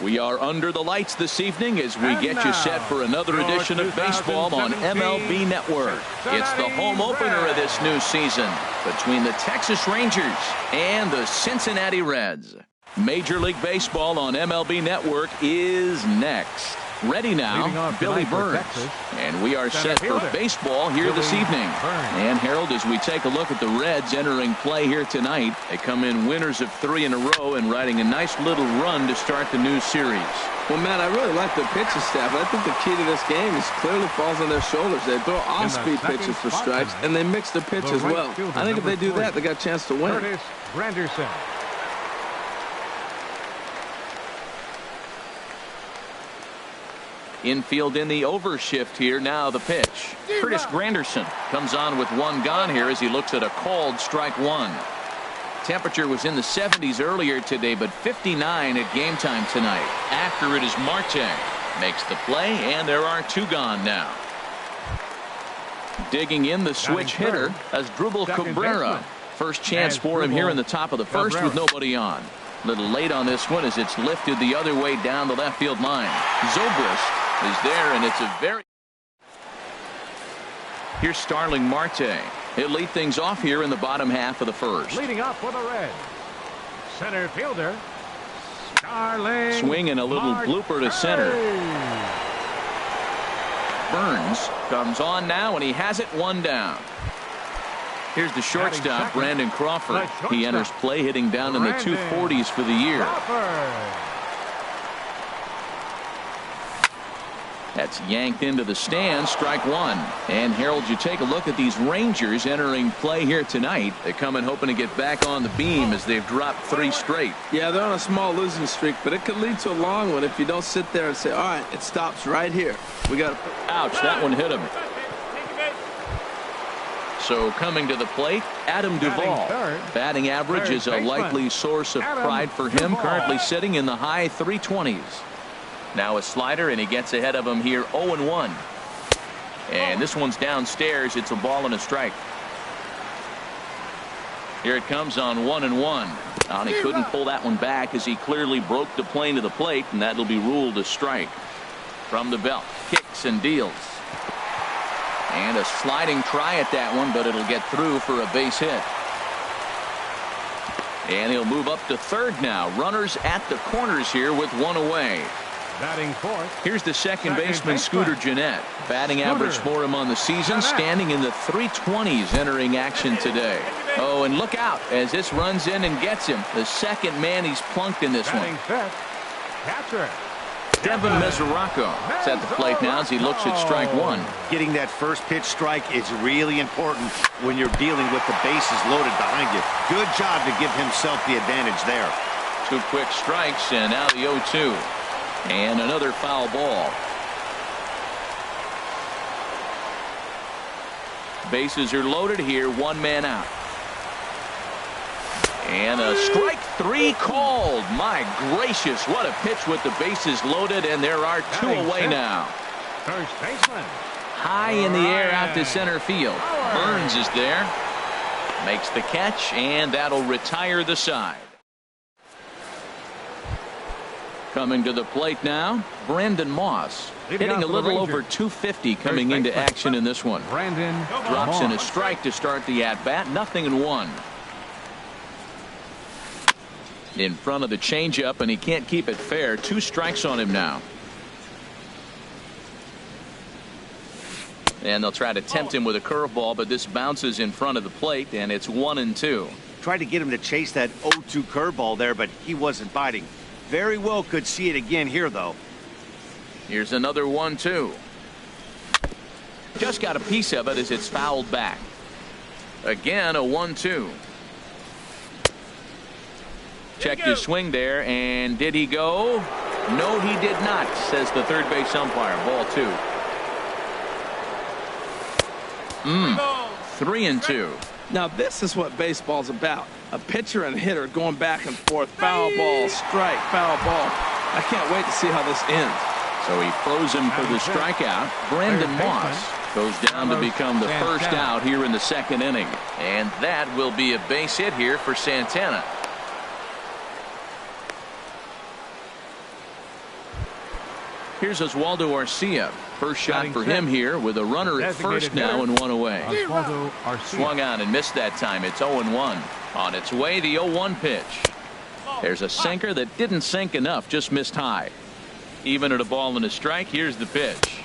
We are under the lights this evening as we get you set for another edition of baseball on MLB Network. It's the home opener of this new season between the Texas Rangers and the Cincinnati Reds. Major League Baseball on MLB Network is next. Ready now, Billy Burns. And we are set for baseball here this evening. And Harold, as we take a look at the Reds entering play here tonight, they come in winners of 3 in a row and riding a nice little run to start the new series. Well, Matt, I really like the pitching staff. I think the key to this game is clearly falls on their shoulders. They throw off-speed pitches for strikes, and they mix the pitch as well. I think if they do that, they got a chance to win. Infield in the overshift here. Now the pitch. Curtis Granderson comes on with one gone here as he looks at a called strike one. Temperature was in the 70s earlier today, but 59 at game time tonight. After it is Marte. Makes the play, and there are 2 gone now. Digging in the switch hitter as Drupal Cabrera. First chance for him here in the top of the first with nobody on. A little late on this one as it's lifted the other way down the left field line. Zobrist is there, and it's a very... Here's Starling Marte. He'll lead things off here in the bottom half of the first. Leading up for the Reds, center fielder Starling. Swing and a little blooper to center. Burns comes on now, and he has it 1 down. Here's the shortstop, Brandon Crawford. He enters play hitting down in the 240s for the year. That's yanked into the stand, strike one. And Harold, you take a look at these Rangers entering play here tonight. They come in hoping to get back on the beam as they've dropped 3 straight. Yeah, they're on a small losing streak, but it could lead to a long one if you don't sit there and say, all right, it stops right here. We got to... Ouch, that one hit him. So coming to the plate, Adam Duvall. Batting average is a likely source of pride for him, currently sitting in the high 320s. Now a slider, and he gets ahead of him here 0-1. And this one's downstairs. It's a ball and a strike. Here it comes on 1-1. And he couldn't pull that one back as he clearly broke the plane to the plate, and that'll be ruled a strike. From the belt, kicks and deals. And a sliding try at that one, but it'll get through for a base hit. And he'll move up to third now. Runners at the corners here with 1 away. Batting fourth. Here's the second baseman, Scooter Gennett. Batting average for him on the season, standing in the 320s entering action today. Oh, and look out as this runs in and gets him. The second man he's plunked in this one. Catcher. Devin Mesoraco is at the plate now as he looks at strike one. Getting that first pitch strike is really important when you're dealing with the bases loaded behind you. Good job to give himself the advantage there. 2 quick strikes, and now the 0-2. And another foul ball. Bases are loaded here, 1 man out. And a strike 3 called. My gracious, what a pitch with the bases loaded, and there are 2 away now. First baseman. High in the air out to center field. Burns is there. Makes the catch, and that'll retire the side. Coming to the plate now, Brandon Moss. Hitting a little over 250 coming into action in this one. Brandon drops in a strike to start the at-bat. 0-1. In front of the changeup, and he can't keep it fair. 2 strikes on him now. And they'll try to tempt him with a curveball, but this bounces in front of the plate, and it's 1-2. Tried to get him to chase that 0-2 curveball there, but he wasn't biting. Very well could see it again here, though. Here's another 1-2. Just got a piece of it as it's fouled back. Again, a 1-2. Checked his swing there, and did he go? No, he did not, says the third base umpire. Ball 2. 3-2. Now this is what baseball's about. A pitcher and hitter going back and forth. Foul ball, strike, foul ball. I can't wait to see how this ends. So he throws him for the strikeout. Brandon Moss goes down to become the first out here in the 2nd inning. And that will be a base hit here for Santana. Here's Oswaldo Arcia. First shot for him here with a runner at first now and one away. Swung on and missed that time. It's 0-1. On its way, the 0-1 pitch. There's a sinker that didn't sink enough, just missed high. Even at a ball and a strike, here's the pitch.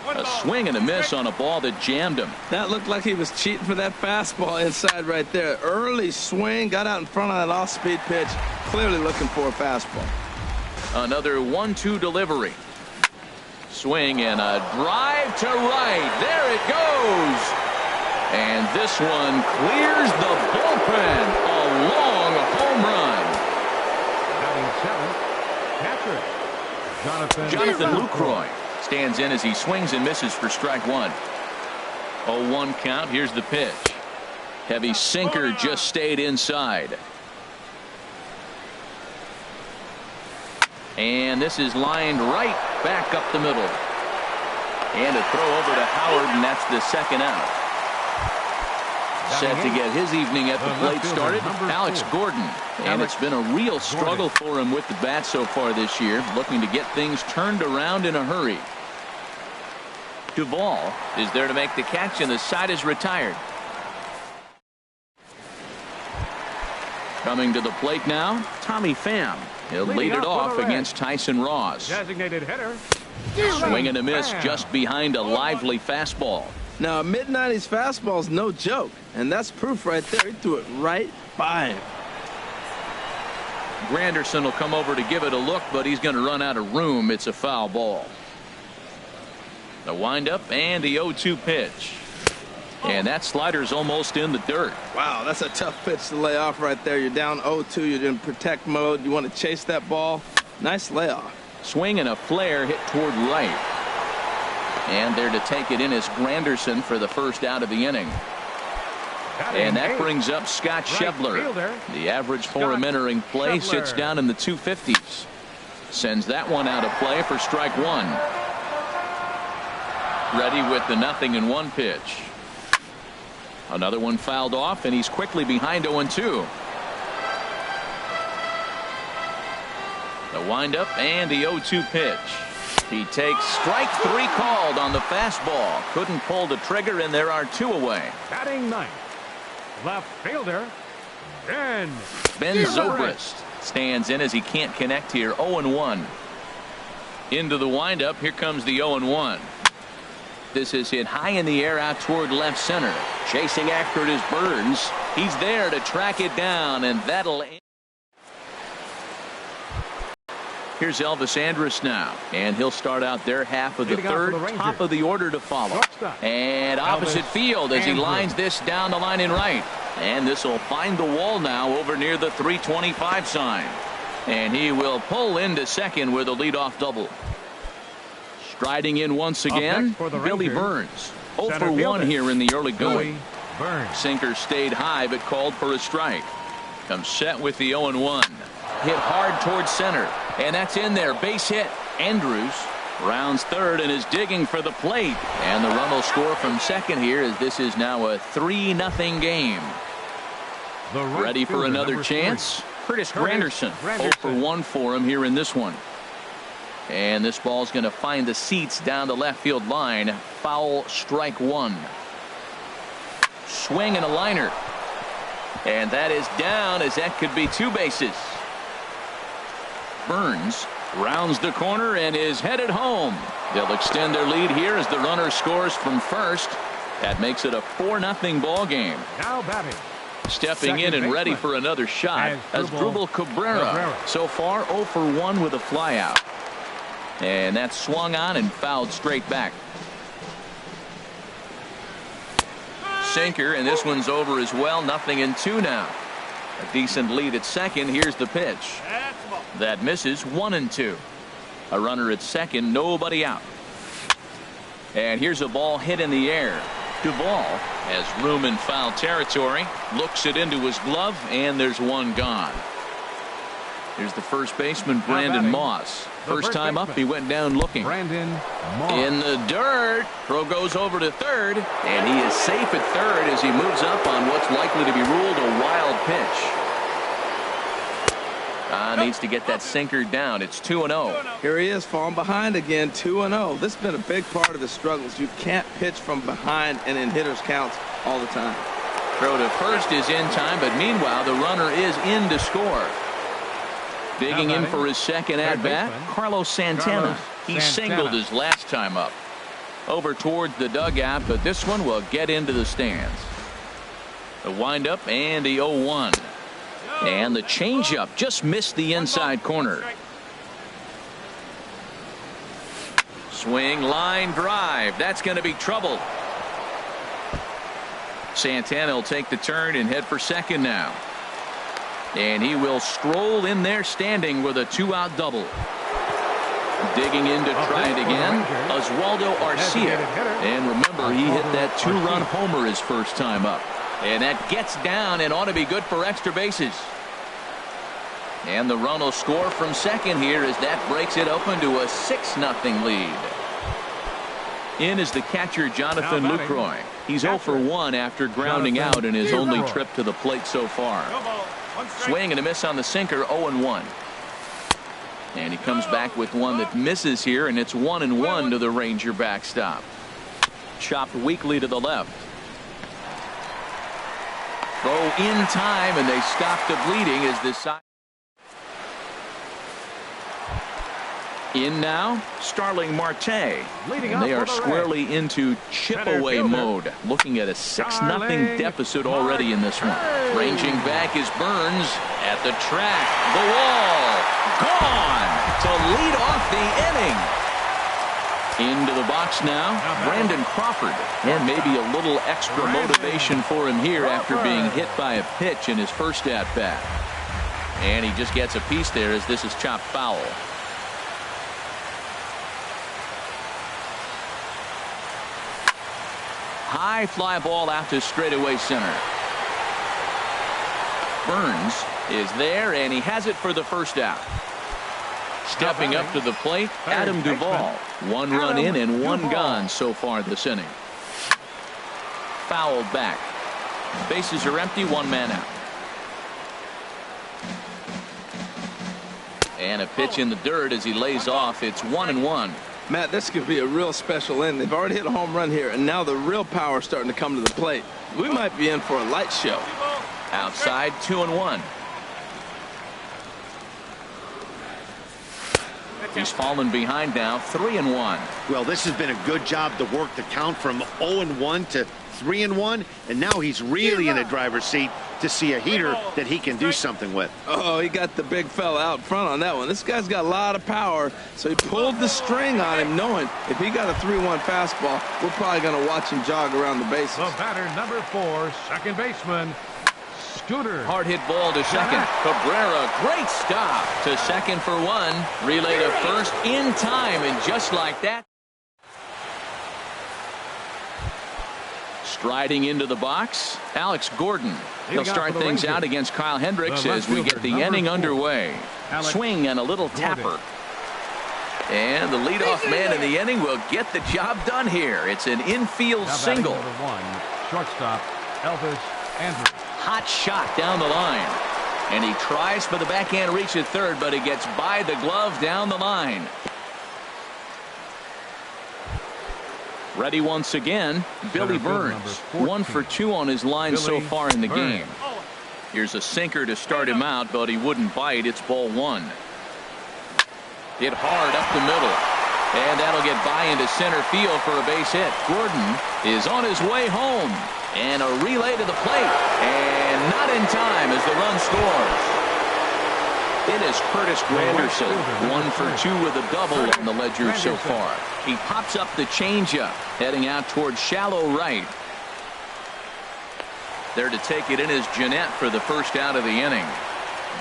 A swing and a miss on a ball that jammed him. That looked like he was cheating for that fastball inside right there. Early swing, got out in front of that off-speed pitch. Clearly looking for a fastball. Another 1-2 delivery. Swing and a drive to right. There it goes. And this one clears the bullpen. A long home run. Catcher, Jonathan Lucroy stands in as he swings and misses for strike one. 0-1 count. Here's the pitch. Heavy sinker just stayed inside. And this is lined right back up the middle. And a throw over to Howard, and that's the second out. Set to get his evening at the plate started, Alex Gordon. And it's been a real struggle for him with the bat so far this year, looking to get things turned around in a hurry. Duvall is there to make the catch, and the side is retired. Coming to the plate now, Tommy Pham. He'll lead it off against Tyson Ross. Designated hitter. Swing and a miss just behind a lively fastball. Now, a mid-90s fastball is no joke, and that's proof right there. He threw it right by him. Granderson will come over to give it a look, but he's going to run out of room. It's a foul ball. The windup and the 0-2 pitch. And that slider's almost in the dirt. Wow, that's a tough pitch to lay off right there. You're down 0-2. You're in protect mode. You want to chase that ball. Nice layoff. Swing and a flare hit toward right. And there to take it in is Granderson for the first out of the inning. And that brings up Scott Schebler. The average for him entering play sits down in the 250s. Sends that one out of play for strike one. Ready with the 0-1 pitch. Another one fouled off, and he's quickly behind 0-2. The windup and the 0-2 pitch. He takes strike three called on the fastball. Couldn't pull the trigger, and there are two away. Batting ninth, left fielder, Ben Zobrist stands in as he can't connect here. 0-1. Into the windup. Here comes the 0-1. This is hit high in the air out toward left center. Chasing after it is Burns. He's there to track it down, and that'll end. Here's Elvis Andrus now, and he'll start out their half of the third. Top of the order to follow. And opposite field as he lines this down the line in right. And this will find the wall now over near the 325 sign. And he will pull into second with a leadoff double. Striding in once again, Billy Burns. 0 for 1 here in the early going. Sinker stayed high but called for a strike. Comes set with the 0-1. Hit hard towards center. And that's in there. Base hit. Andrews rounds third and is digging for the plate. And the run will score from second here as this is now a 3-0 game. Ready for another chance? Curtis Granderson. 0 for 1 for him here in this one. And this ball's going to find the seats down the left field line. Foul, strike one. Swing and a liner. And that is down as that could be two bases. Burns rounds the corner and is headed home. They'll extend their lead here as the runner scores from first. That makes it a 4-0 ball game. Now batting. Stepping in and ready for another shot as Drubal Cabrera. So far 0 for 1 with a flyout. And that's swung on and fouled straight back. Sinker, and this one's over as well. 0-2 now. A decent lead at second. Here's the pitch. That misses. 1-2. A runner at second. Nobody out. And here's a ball hit in the air. Duvall has room in foul territory. Looks it into his glove, and there's one gone. Here's the first baseman, Brandon Moss. First time up, he went down looking. Brandon Moss. In the dirt. Throw goes over to third, and he is safe at third as he moves up on what's likely to be ruled a wild pitch. Needs to get that sinker down. It's 2-0. Here he is, falling behind again, 2-0. This has been a big part of his struggles. You can't pitch from behind and in hitters' counts all the time. Throw to first is in time, but meanwhile, the runner is in to score. Digging in for his second at-bat, Carlos Santana. He singled his last time up. Over towards the dugout, but this one will get into the stands. The windup and the 0-1. And the changeup just missed the inside corner. Swing, line drive. That's going to be trouble. Santana will take the turn and head for second now. And he will stroll in there standing with a 2-out double. Digging in to try it again, Oswaldo Arcia. And remember, he hit that 2-run homer his first time up. And that gets down and ought to be good for extra bases. And the run will score from second here as that breaks it open to a 6-0 lead. In is the catcher, Jonathan Lucroy. He's 0 for 1 after grounding out in his only trip to the plate so far. Swing and a miss on the sinker, 0-1. And he comes back with one that misses here, and it's 1-1 to the Ranger backstop. Chopped weakly to the left. Throw in time, and they stop the bleeding as this side. In now, Starling Marte. And they are squarely into chip-away mode. Looking at a 6-0 deficit already in this one. Ranging back is Burns at the track. The wall. Gone to lead off the inning. Into the box now, Brandon Crawford. And maybe a little extra motivation for him here after being hit by a pitch in his first at-bat. And he just gets a piece there as this is chopped foul. High fly ball out to straightaway center. Burns is there, and he has it for the first out. Stepping up to the plate, Adam Duvall. 1 run in and 1 gone so far this inning. Fouled back. Bases are empty, 1 man out. And a pitch in the dirt as he lays off. It's 1-1. Matt, this could be a real special inning. They've already hit a home run here, and now the real power is starting to come to the plate. We might be in for a light show. Outside, 2-1. He's fallen behind now, 3-1. Well, this has been a good job to work the count from 0-1 to 3-1, and now he's really in the driver's seat to see a heater that he can do something with. Oh, he got the big fella out front on that one. This guy's got a lot of power, so he pulled the string on him, knowing if he got a 3-1 fastball, we're probably going to watch him jog around the bases. The batter, number 4, second baseman, Scooter. Hard hit ball to second. Cabrera, great stop to second for 1. Relay to first in time, and just like that. Striding into the box, Alex Gordon. He'll start things out against Kyle Hendricks as we get the inning underway. Swing and a little tapper. And the leadoff man in the inning will get the job done here. It's an infield single. Number 1, shortstop, Elvis Andrews. Hot shot down the line. And he tries for the backhand reach at third, but he gets by the glove down the line. Ready once again, Billy Burns. 1 for 2 on his line so far in the game. Here's a sinker to start him out, but he wouldn't bite. It's ball 1. Hit hard up the middle. And that'll get by into center field for a base hit. Gordon is on his way home. And a relay to the plate. And not in time as the run scores. It is Curtis Granderson, 1 for 2 with a double on the ledger so far. He pops up the changeup, heading out towards shallow right. There to take it in is Jeanette for the first out of the inning.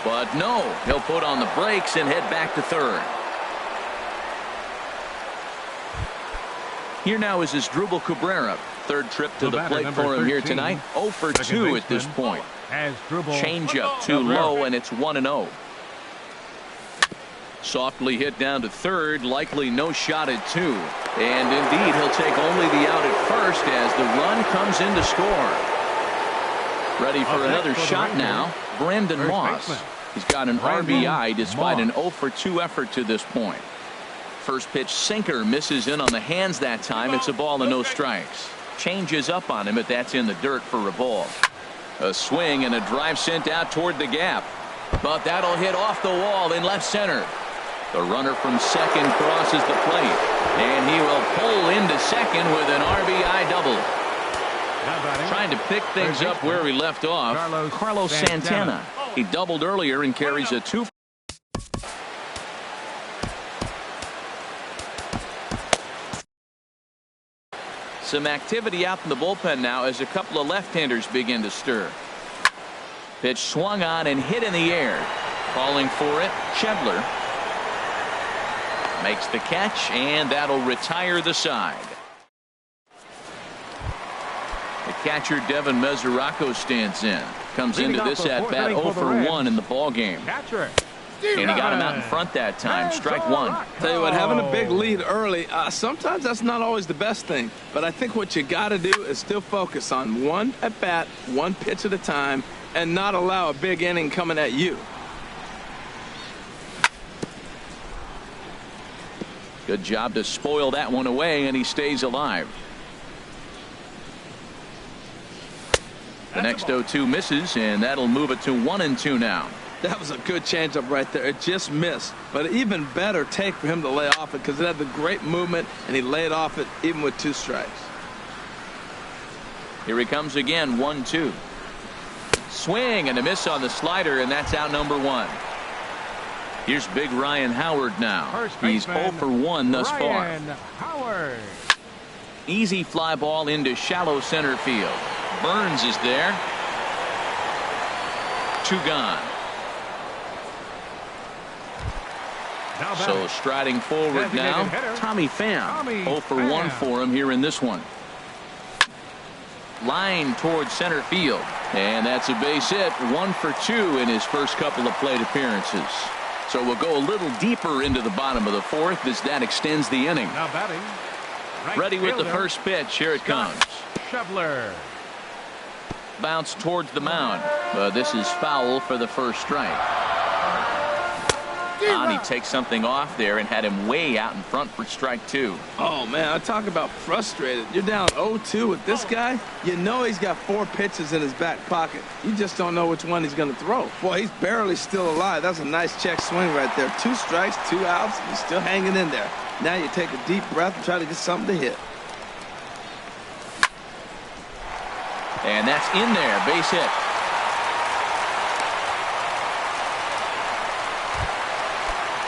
But no, he'll put on the brakes and head back to third. Here now is Asdrubal Cabrera. Third trip to the plate for him here tonight. 0 for 2 at this point. Changeup too low, and it's 1-0. Softly hit down to third, likely no shot at 2. And indeed, he'll take only the out at first as the run comes in to score. Ready for another shot now, Brandon Moss. He's got an RBI despite an 0 for 2 effort to this point. First pitch sinker misses in on the hands that time. It's a ball and no strikes. Changes up on him, but that's in the dirt for a ball. A swing and a drive sent out toward the gap. But that'll hit off the wall in left center. The runner from second crosses the plate. And he will pull into second with an RBI double. Trying to pick things up where he left off, Carlos Santana. He doubled earlier and carries a 2. Some activity out in the bullpen now as a couple of left-handers begin to stir. Pitch swung on and hit in the air. Calling for it, Schebler. Makes the catch, and that'll retire the side. The catcher, Devin Mesoraco, stands in. Comes into this at-bat 0 for 1 in the ballgame. And he got him out in front that time. Strike one. Tell you what, having a big lead early, sometimes that's not always the best thing. But I think what you got to do is still focus on one at-bat, one pitch at a time, and not allow a big inning coming at you. Good job to spoil that one away, and he stays alive. The next 0-2 misses, and that'll move it to 1-2 now. That was a good changeup right there. It just missed. But even better take for him to lay off it because it had the great movement, and he laid off it even with 2 strikes. Here he comes again, 1-2. Swing and a miss on the slider, and that's out number 1. Here's big Ryan Howard now. He's 0 for 1 thus far. Howard. Easy fly ball into shallow center field. Burns is there. 2 gone. So striding forward now, Tommy Pham. 0 for 1 for him here in this one. Line towards center field. And that's a base hit. 1 for 2 in his first couple of plate appearances. So we'll go a little deeper into the bottom of the 4th as that extends the inning. Now batting. Ready with the first pitch. Here it comes. Schebler. Bounce towards the mound. But this is foul for the first strike. He takes something off there and had him way out in front for strike 2. Oh, man, I talk about frustrated. You're down 0-2 with this guy. You know he's got 4 pitches in his back pocket. You just don't know which one he's going to throw. Boy, he's barely still alive. That's a nice check swing right there. 2 strikes, 2 outs. He's still hanging in there. Now you take a deep breath and try to get something to hit. And that's in there. Base hit.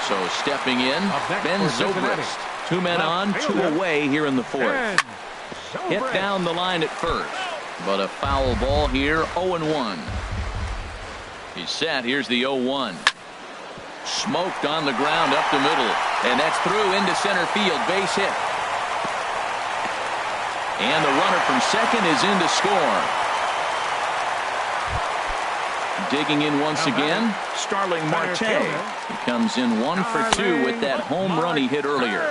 So stepping in, Ben Zobrist. 2 men on, 2 away here in the 4th. Hit down the line at first. But a foul ball here, 0-1. He's set. Here's the 0-1. Smoked on the ground up the middle. And that's through into center field. Base hit. And the runner from second is in to score. Digging in once again, Starling Marte. He comes in 1 for 2 with that home run he hit earlier.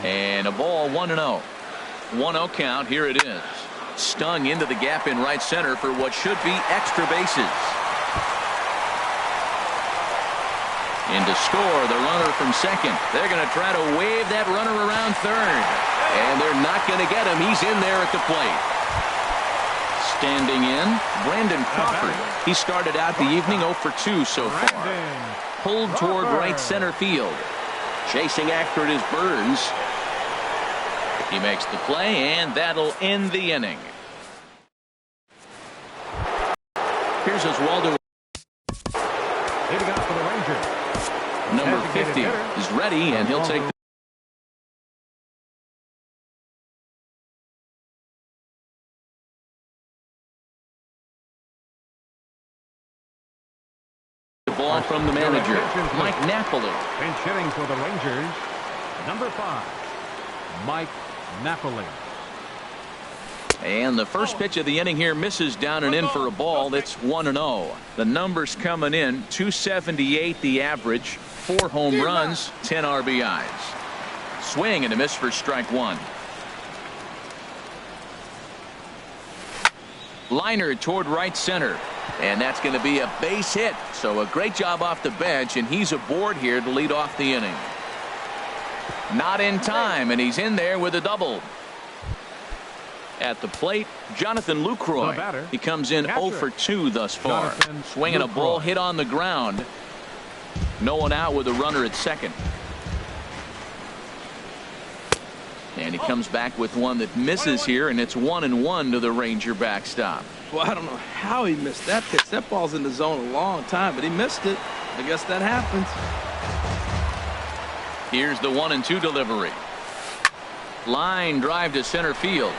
And a ball 1-0. 1-0 count. Here it is. Stung into the gap in right center for what should be extra bases. In to score, the runner from second. They're going to try to wave that runner around third. And they're not going to get him. He's in there at the plate. Standing in, Brandon Crawford. He started out the evening 0 for 2 so far. Pulled toward right center field. Chasing after it is Burns. He makes the play, and that'll end the inning. Here's Oswaldo. Leading out for the Rangers. Number 50 is ready, and he'll take the ball from the manager, Mike Napoli. Pinch hitting for the Rangers, number 5, Mike Napoli. And the first pitch of the inning here misses down and in for a ball. That's 1-0. The numbers coming in, 278 the average, 4 home runs, 10 RBIs. Swing and a miss for strike 1. Liner toward right center. And that's going to be a base hit. So a great job off the bench, and he's aboard here to lead off the inning. Not in time, and he's in there with a double. At the plate, Jonathan Lucroy. He comes in 0 for 2 thus far. Swinging a ball hit on the ground. No one out with a runner at second. And he comes back with one that misses here, and it's 1-1 to the Ranger backstop. Well, I don't know how he missed that pitch. That ball's in the zone a long time, but he missed it. I guess that happens. Here's the 1-2 delivery. Line drive to center field.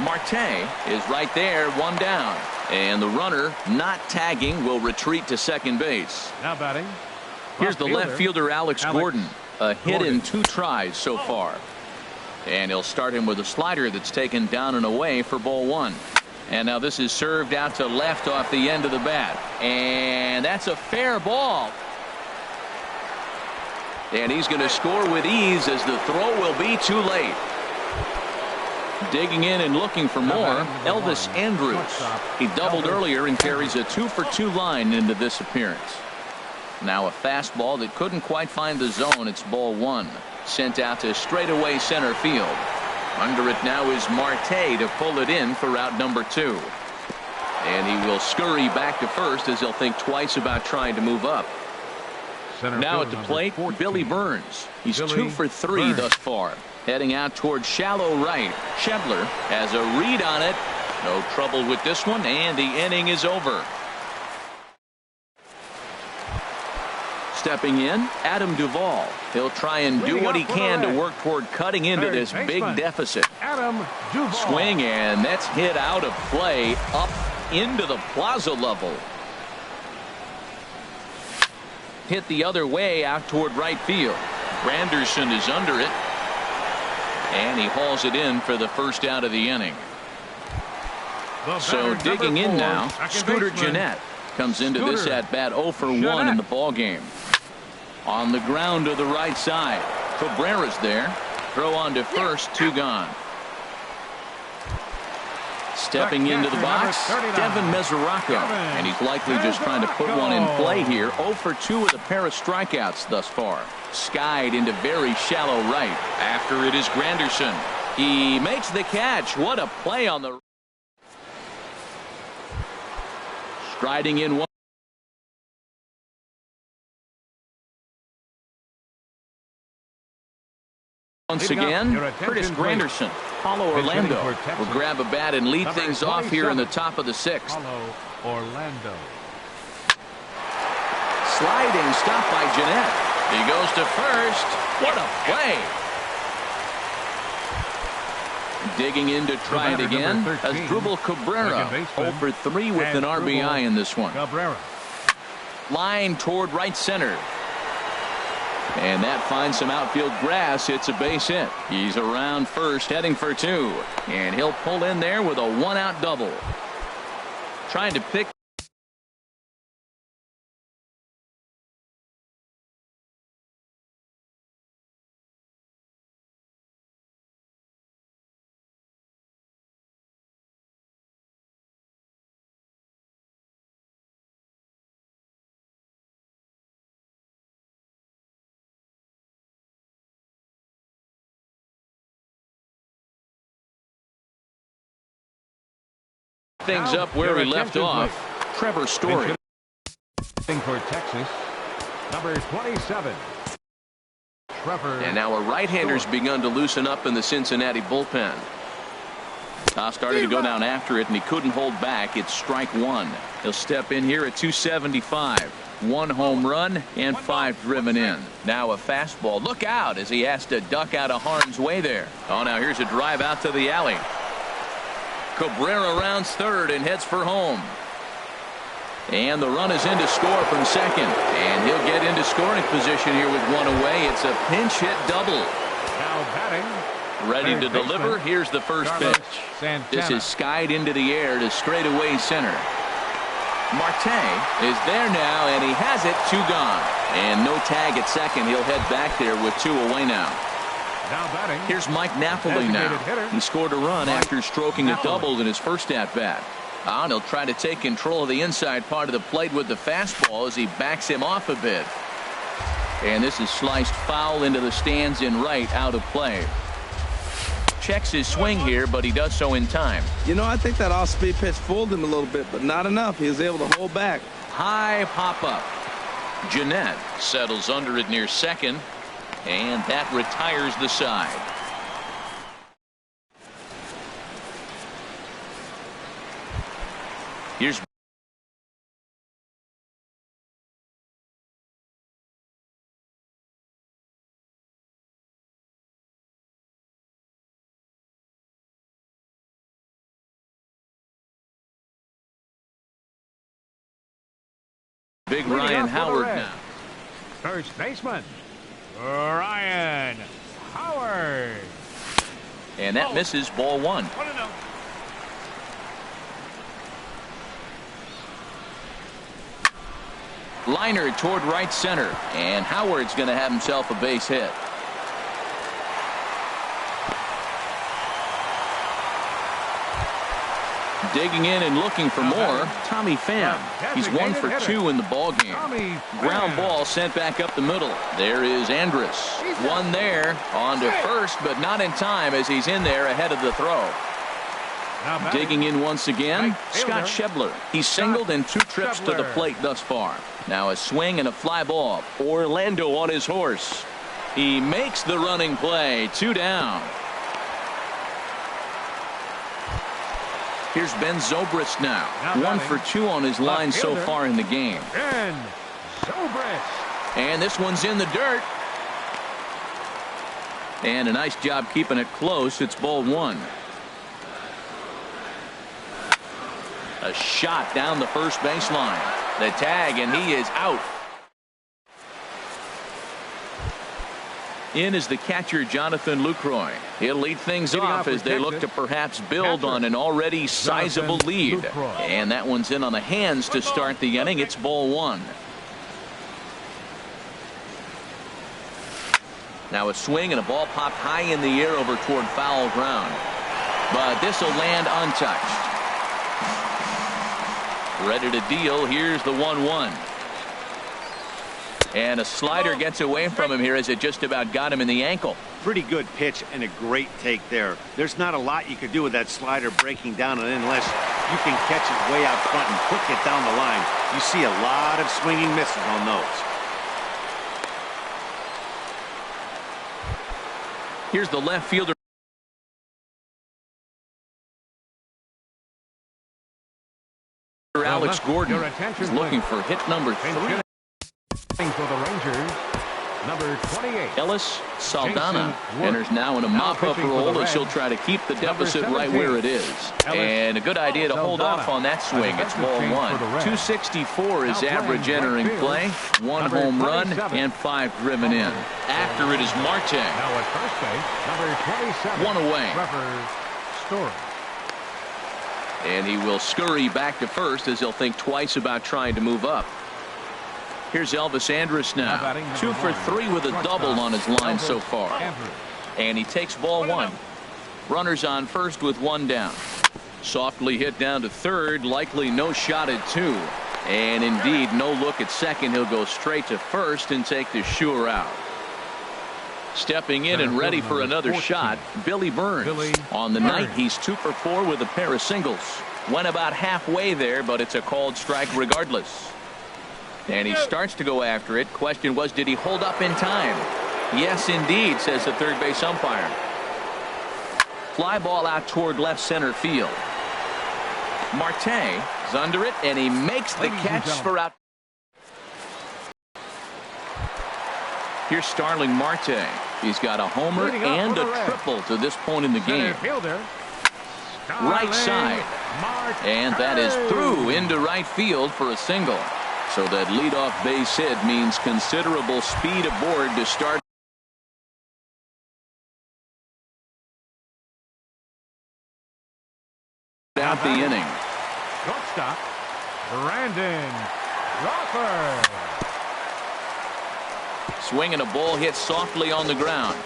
Marte is right there, one down. And the runner, not tagging, will retreat to second base. Now batting. Here's the left fielder, Alex Gordon. A hit in 2 tries so far. And he'll start him with a slider that's taken down and away for ball 1. And now this is served out to left off the end of the bat. And that's a fair ball. And he's going to score with ease as the throw will be too late. Digging in and looking for more, Elvis Andrus. He doubled earlier and carries a 2 for 2 line into this appearance. Now a fastball that couldn't quite find the zone. It's ball 1. Sent out to straightaway center field. Under it now is Marte to pull it in for out number 2. And he will scurry back to first as he'll think twice about trying to move up. Now at the plate, Billy Burns. He's 2 for 3 thus far. Heading out toward shallow right. Schebler has a read on it. No trouble with this one, and the inning is over. Stepping in, Adam Duvall. He'll try and do what he can to work toward cutting into this big deficit. Swing, and that's hit out of play up into the plaza level. Hit the other way out toward right field. Granderson is under it. And he hauls it in for the first out of the inning. So digging in now, Scooter Gennett comes into this at bat 0 for 1 in the ball game. On the ground to the right side. Cabrera's there. Throw on to first, 2 gone. Stepping into the box, Devin Mesoraco. And he's likely just trying to put one in play here. 0 for 2 with a pair of strikeouts thus far. Skied into very shallow right. After it is Granderson. He makes the catch. What a play on the... Striding in one. Once again, Curtis Granderson. Paulo Orlando will grab a bat and lead things off here in the top of the 6th. Orlando. Sliding stop by Gennett. He goes to first. What a play. Digging in to try it again. Asdrubal Cabrera 0 for 3 with an RBI in this one. Line toward right center. And that finds some outfield grass. It's a base hit. He's around first, heading for 2. And he'll pull in there with a 1-out double. Trying to pick things up where he left off. Trevor Story. For Texas, number 27. Trevor. And now a right-hander's begun to loosen up in the Cincinnati bullpen. Toss started to go down after it, and he couldn't hold back. It's strike 1. He'll step in here at 275. 1 home run and 5 driven in. Now a fastball. Look out as he has to duck out of harm's way there. Oh, now here's a drive out to the alley. Cabrera rounds third and heads for home. And the run is in to score from second. And he'll get into scoring position here with 1 away. It's a pinch hit double. Now batting. Ready to deliver. Here's the first pitch. This is skied into the air to straightaway center. Marte is there now, and he has it. 2 gone. And no tag at second. He'll head back there with 2 away now. Now batting. Here's Mike Napoli now. He scored a run after stroking a double in his first at-bat. And he'll try to take control of the inside part of the plate with the fastball as he backs him off a bit. And this is sliced foul into the stands in right, out of play. Checks his swing here, but he does so in time. You know, I think that off-speed pitch fooled him a little bit, but not enough. He was able to hold back. High pop-up. Jeanette settles under it near second, and that retires the side. Here's big Ryan Howard now. First baseman, Ryan Howard. And that misses, ball one. Liner toward right center, and Howard's going to have himself a base hit. Digging in and looking for more, Tommy Pham. He's 1 for 2 in the ballgame. Ground ball sent back up the middle. There is Andrus. One there, on to first, but not in time as he's in there ahead of the throw. Digging in once again, Scott Schebler. He's singled in 2 trips to the plate thus far. Now a swing and a fly ball. Orlando on his horse. He makes the running play. 2 down. Here's Ben Zobrist now. 1 for 2 on his line so far in the game. Ben Zobrist. And this one's in the dirt. And a nice job keeping it close. It's ball 1. A shot down the first baseline. The tag, and he is out. In is the catcher, Jonathan Lucroy. He'll lead things off as they look to perhaps build on an already sizable lead. And that one's in on the hands to start the inning. It's ball 1. Now a swing and a ball popped high in the air over toward foul ground. But this will land untouched. Ready to deal. Here's the 1-1. And a slider gets away from him here as it just about got him in the ankle. Pretty good pitch and a great take there. There's not a lot you could do with that slider breaking down, and unless you can catch it way out front and hook it down the line, you see a lot of swinging misses on those. Here's the left fielder. Alex Gordon is looking for hit number 3. For the Rangers, number 28. Ellis Saldana enters now in a mop-up role as she'll try to keep the deficit right where it is. And a good idea to hold off on that swing. It's ball 1. 264 is average entering play. 1 home run and 5 driven in. After it is Marte. Now at first base, number 27. 1 away. Trevor Story. And he will scurry back to first as he'll think twice about trying to move up. Here's Elvis Andrus now. 2 for 3 with a double on his line so far. And he takes ball 1. Runners on first with 1 down. Softly hit down to third. Likely no shot at 2. And indeed no look at second. He'll go straight to first and take the sure out. Stepping in and ready for another shot, Billy Burns. On the night, he's 2 for 4 with a pair of singles. Went about halfway there, but it's a called strike regardless. And he starts to go after it. Question was, did he hold up in time? Yes, indeed, says the third base umpire. Fly ball out toward left center field. Marte is under it, and he makes the catch for out. Here's Starling Marte. He's got a homer and a triple to this point in the game. Right side. And that is through into right field for a single. So that leadoff base hit means considerable speed aboard to start out the inning. Shortstop, Brandon Crawford. Swing and a ball hit softly on the ground.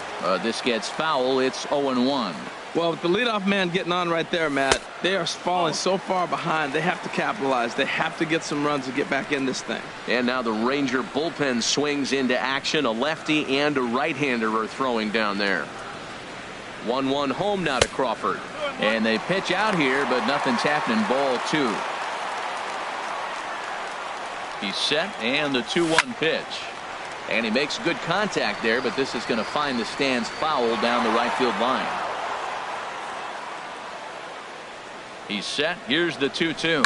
This gets foul. It's 0-1. Well, with the leadoff man getting on right there, Matt, they are falling so far behind. They have to capitalize. They have to get some runs to get back in this thing. And now the Ranger bullpen swings into action. A lefty and a right-hander are throwing down there. 1-1 home now to Crawford. And they pitch out here, but nothing's happening. Ball 2. He's set, and the 2-1 pitch. And he makes good contact there, but this is going to find the stands foul down the right field line. He's set. Here's the 2-2 to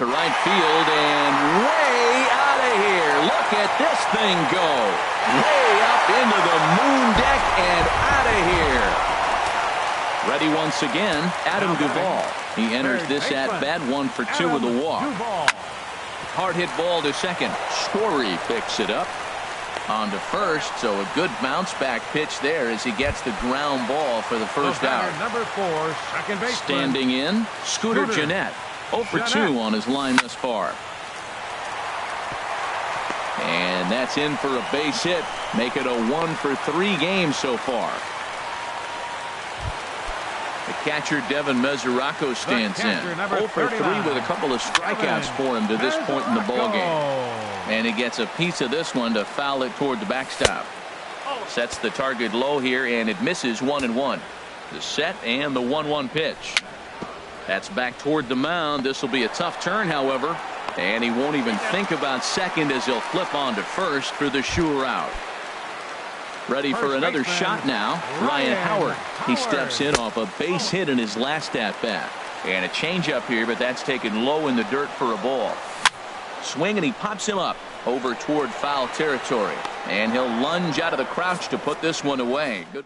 right field, and way out of here. Look at this thing go. Way up into the moon deck and out of here. Ready once again, Adam Duvall. He enters this at-bat 1 for 2 with a walk. Hard hit ball to second. Story picks it up. On to first, so a good bounce back pitch there as he gets the ground ball for the first out. Number 4, second baseman. Standing in, Scooter Gennett. 0 for 2 on his line thus far. And that's in for a base hit. Make it a 1 for 3 game so far. The catcher Devin Mesoraco stands in. 0 for 3 with a couple of strikeouts for him to this point in the ballgame. And he gets a piece of this one to foul it toward the backstop. Sets the target low here, and it misses 1-1. The set and the 1-1 pitch. That's back toward the mound. This will be a tough turn, however. And he won't even think about second as he'll flip on to first for the sure out. Ready for another shot now, Ryan Howard. He steps in off a base hit in his last at-bat. And a changeup here, but that's taken low in the dirt for a ball. Swing, and he pops him up over toward foul territory. And he'll lunge out of the crouch to put this one away. Good.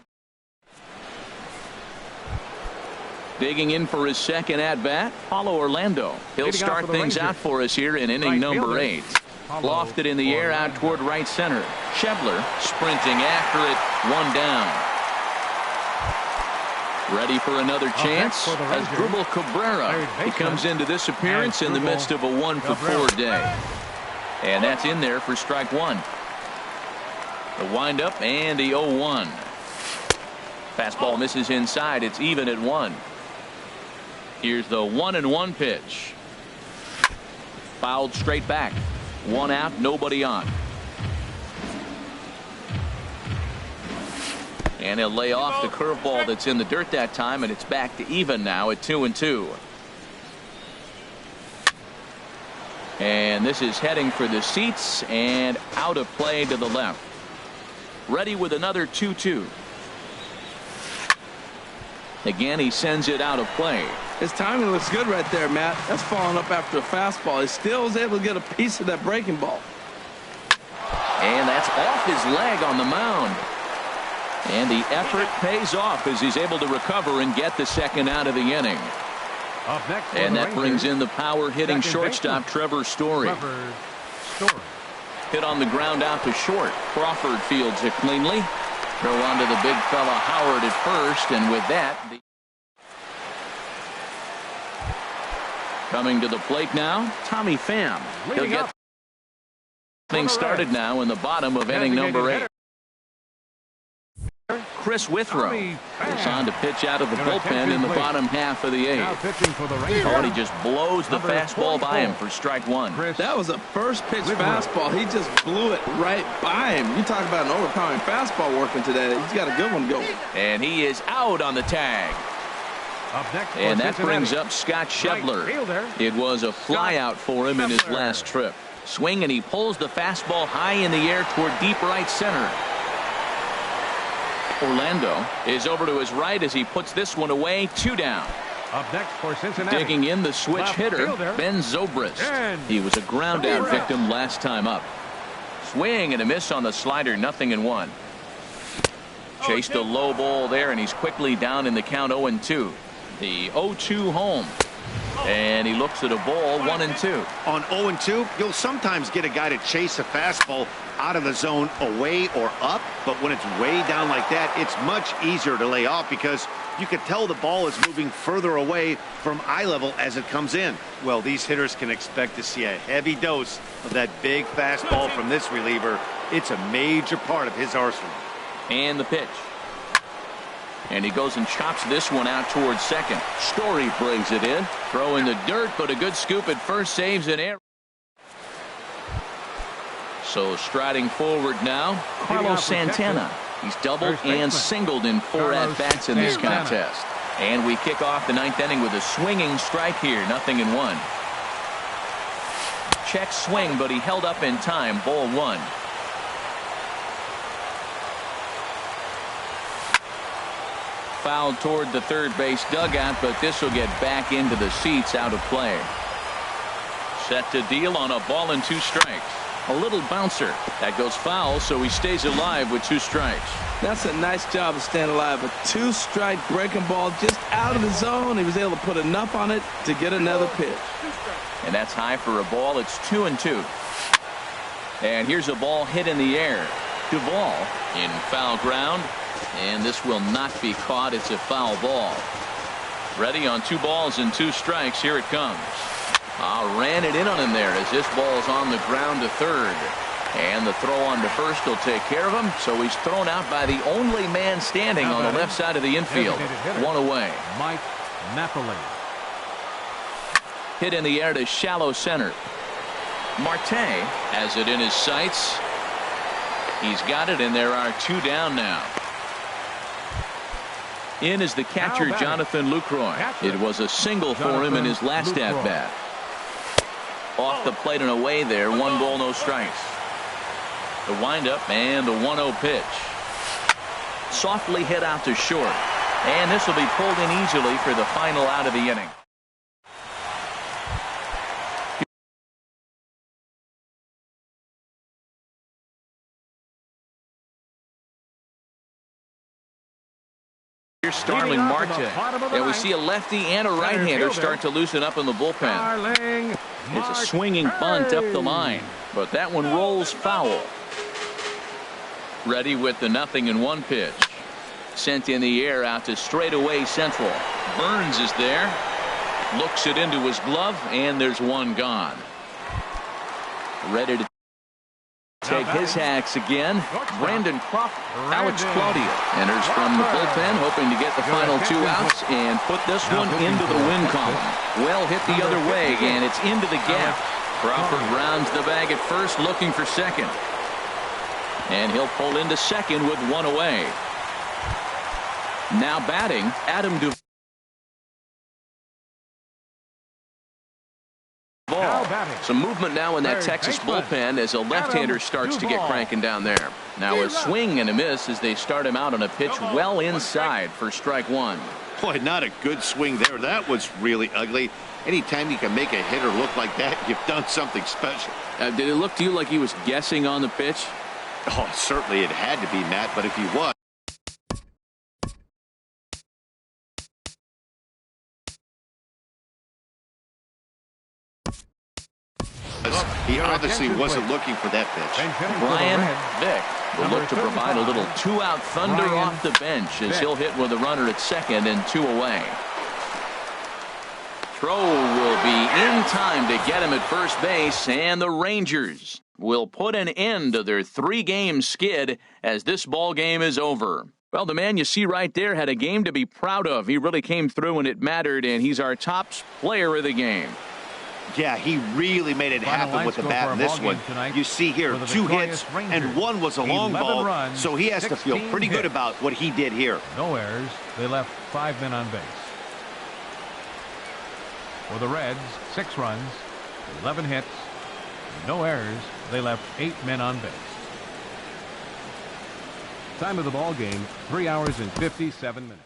Digging in for his second at-bat, Paulo Orlando. He'll start things out for us here in inning number 8. Lofted in the air out toward right center. Schebler sprinting after it, 1 down. Ready for another chance as Drupal Cabrera. He comes into this appearance in the midst of a 1 for 4 day. And that's in there for strike 1. The windup and the 0-1. Fastball misses inside. It's even at 1. Here's the 1-1 pitch. Fouled straight back. 1 out, nobody on. And he'll lay off the curveball that's in the dirt that time, and it's back to even now at 2-2. And this is heading for the seats and out of play to the left. Ready with another 2-2. Again, he sends it out of play. His timing looks good right there, Matt. That's falling up after a fastball. He still was able to get a piece of that breaking ball. And that's off his leg on the mound. And the effort pays off as he's able to recover and get the second out of the inning. And that brings in the power hitting shortstop Trevor Story. Hit on the ground out to short. Crawford fields it cleanly. Throw on to the big fella Howard at first, and with that, coming to the plate now, Tommy Pham. He'll get things started now in the bottom of inning number 8. Chris Withrow is on to pitch out of the bullpen in the bottom half of the 8th. Oh, and he just blows the fastball by him for strike 1. That was a first pitch fastball. He just blew it right by him. You talk about an overpowering fastball working today. He's got a good one going. And he is out on the tag. And that brings up Scott Schebler. It was a flyout for him in his last trip. Swing, and he pulls the fastball high in the air toward deep right center. Orlando is over to his right as he puts this one away. 2 down. Up next for Cincinnati. Digging in, the switch hitter, Ben Zobrist. He was a ground out victim last time up. Swing and a miss on the slider, 0-1. Chased a low ball there, and he's quickly down in the count. 0-2. The 0-2 home. And he looks at a ball, 1-2. On 0-2, you'll sometimes get a guy to chase a fastball out of the zone away or up, but when it's way down like that, it's much easier to lay off because you can tell the ball is moving further away from eye level as it comes in. Well, these hitters can expect to see a heavy dose of that big fastball from this reliever. It's a major part of his arsenal. And the pitch. And he goes and chops this one out towards second. Story brings it in. Throw in the dirt, but a good scoop at first, saves an error. So striding forward now, Carlos Santana. He's doubled and singled in 4 at-bats in this contest. And we kick off the 9th inning with a swinging strike here, 0-1. Check swing, but he held up in time. Ball 1. Fouled toward the third base dugout, but this will get back into the seats, out of play. Set to deal on a ball and 2 strikes. A little bouncer. That goes foul, so he stays alive with 2 strikes. That's a nice job of staying alive. A 2-strike breaking ball just out of the zone. He was able to put enough on it to get another pitch. And that's high for a ball. It's 2-2. And here's a ball hit in the air. Duvall in foul ground. And this will not be caught. It's a foul ball. Ready on 2 balls and 2 strikes. Here it comes. Ran it in on him there as this ball's on the ground to third. And the throw on to first will take care of him. So he's thrown out by the only man standing on the left side of the infield. 1 away. Mike Napoli. Hit in the air to shallow center. Marte has it in his sights. He's got it, and there are 2 down now. In is the catcher, Jonathan Lucroy. It was a single for him in his last at-bat. Off the plate and away there. 1 ball, no strikes. The windup and the 1-0 pitch. Softly hit out to short. And this will be pulled in easily for the final out of the inning. Here's Starling Marte. And we see a lefty and a right-hander start to loosen up in the bullpen. It's a swinging bunt up the line, but that one rolls foul. Ready with the 0-1 pitch. Sent in the air out to straightaway central. Burns is there. Looks it into his glove, and there's 1 gone. Ready to take his hacks again. Brandon Crawford. Alex Claudia enters from the bullpen, hoping to get the final 2 outs and put this one into the win column. Well hit the other way, and it's into the gap. Crawford rounds the bag at first, looking for second. And he'll pull into second with 1 away. Now batting, Adam Duvall. Some movement now in that Texas bullpen as a left-hander starts to get cranking down there. Now a swing and a miss as they start him out on a pitch well inside for strike 1. Boy, not a good swing there. That was really ugly. Anytime you can make a hitter look like that, you've done something special. Did it look to you like he was guessing on the pitch? Oh, certainly it had to be, Matt, but if he was, he obviously wasn't looking for that pitch. Brian Vick will look to provide a little 2-out thunder off the bench as he'll hit with a runner at second and 2 away. Throw will be in time to get him at first base, and the Rangers will put an end to their 3-game skid as this ball game is over. Well, the man you see right there had a game to be proud of. He really came through when it mattered, and he's our top player of the game. Yeah, he really made it happen with the bat in this one. You see here 2 hits and 1 was a long ball, runs, so he has to feel pretty good about what he did here. No errors. They left 5 men on base. For the Reds, 6 runs, 11 hits, no errors. They left 8 men on base. Time of the ball game, 3 hours and 57 minutes.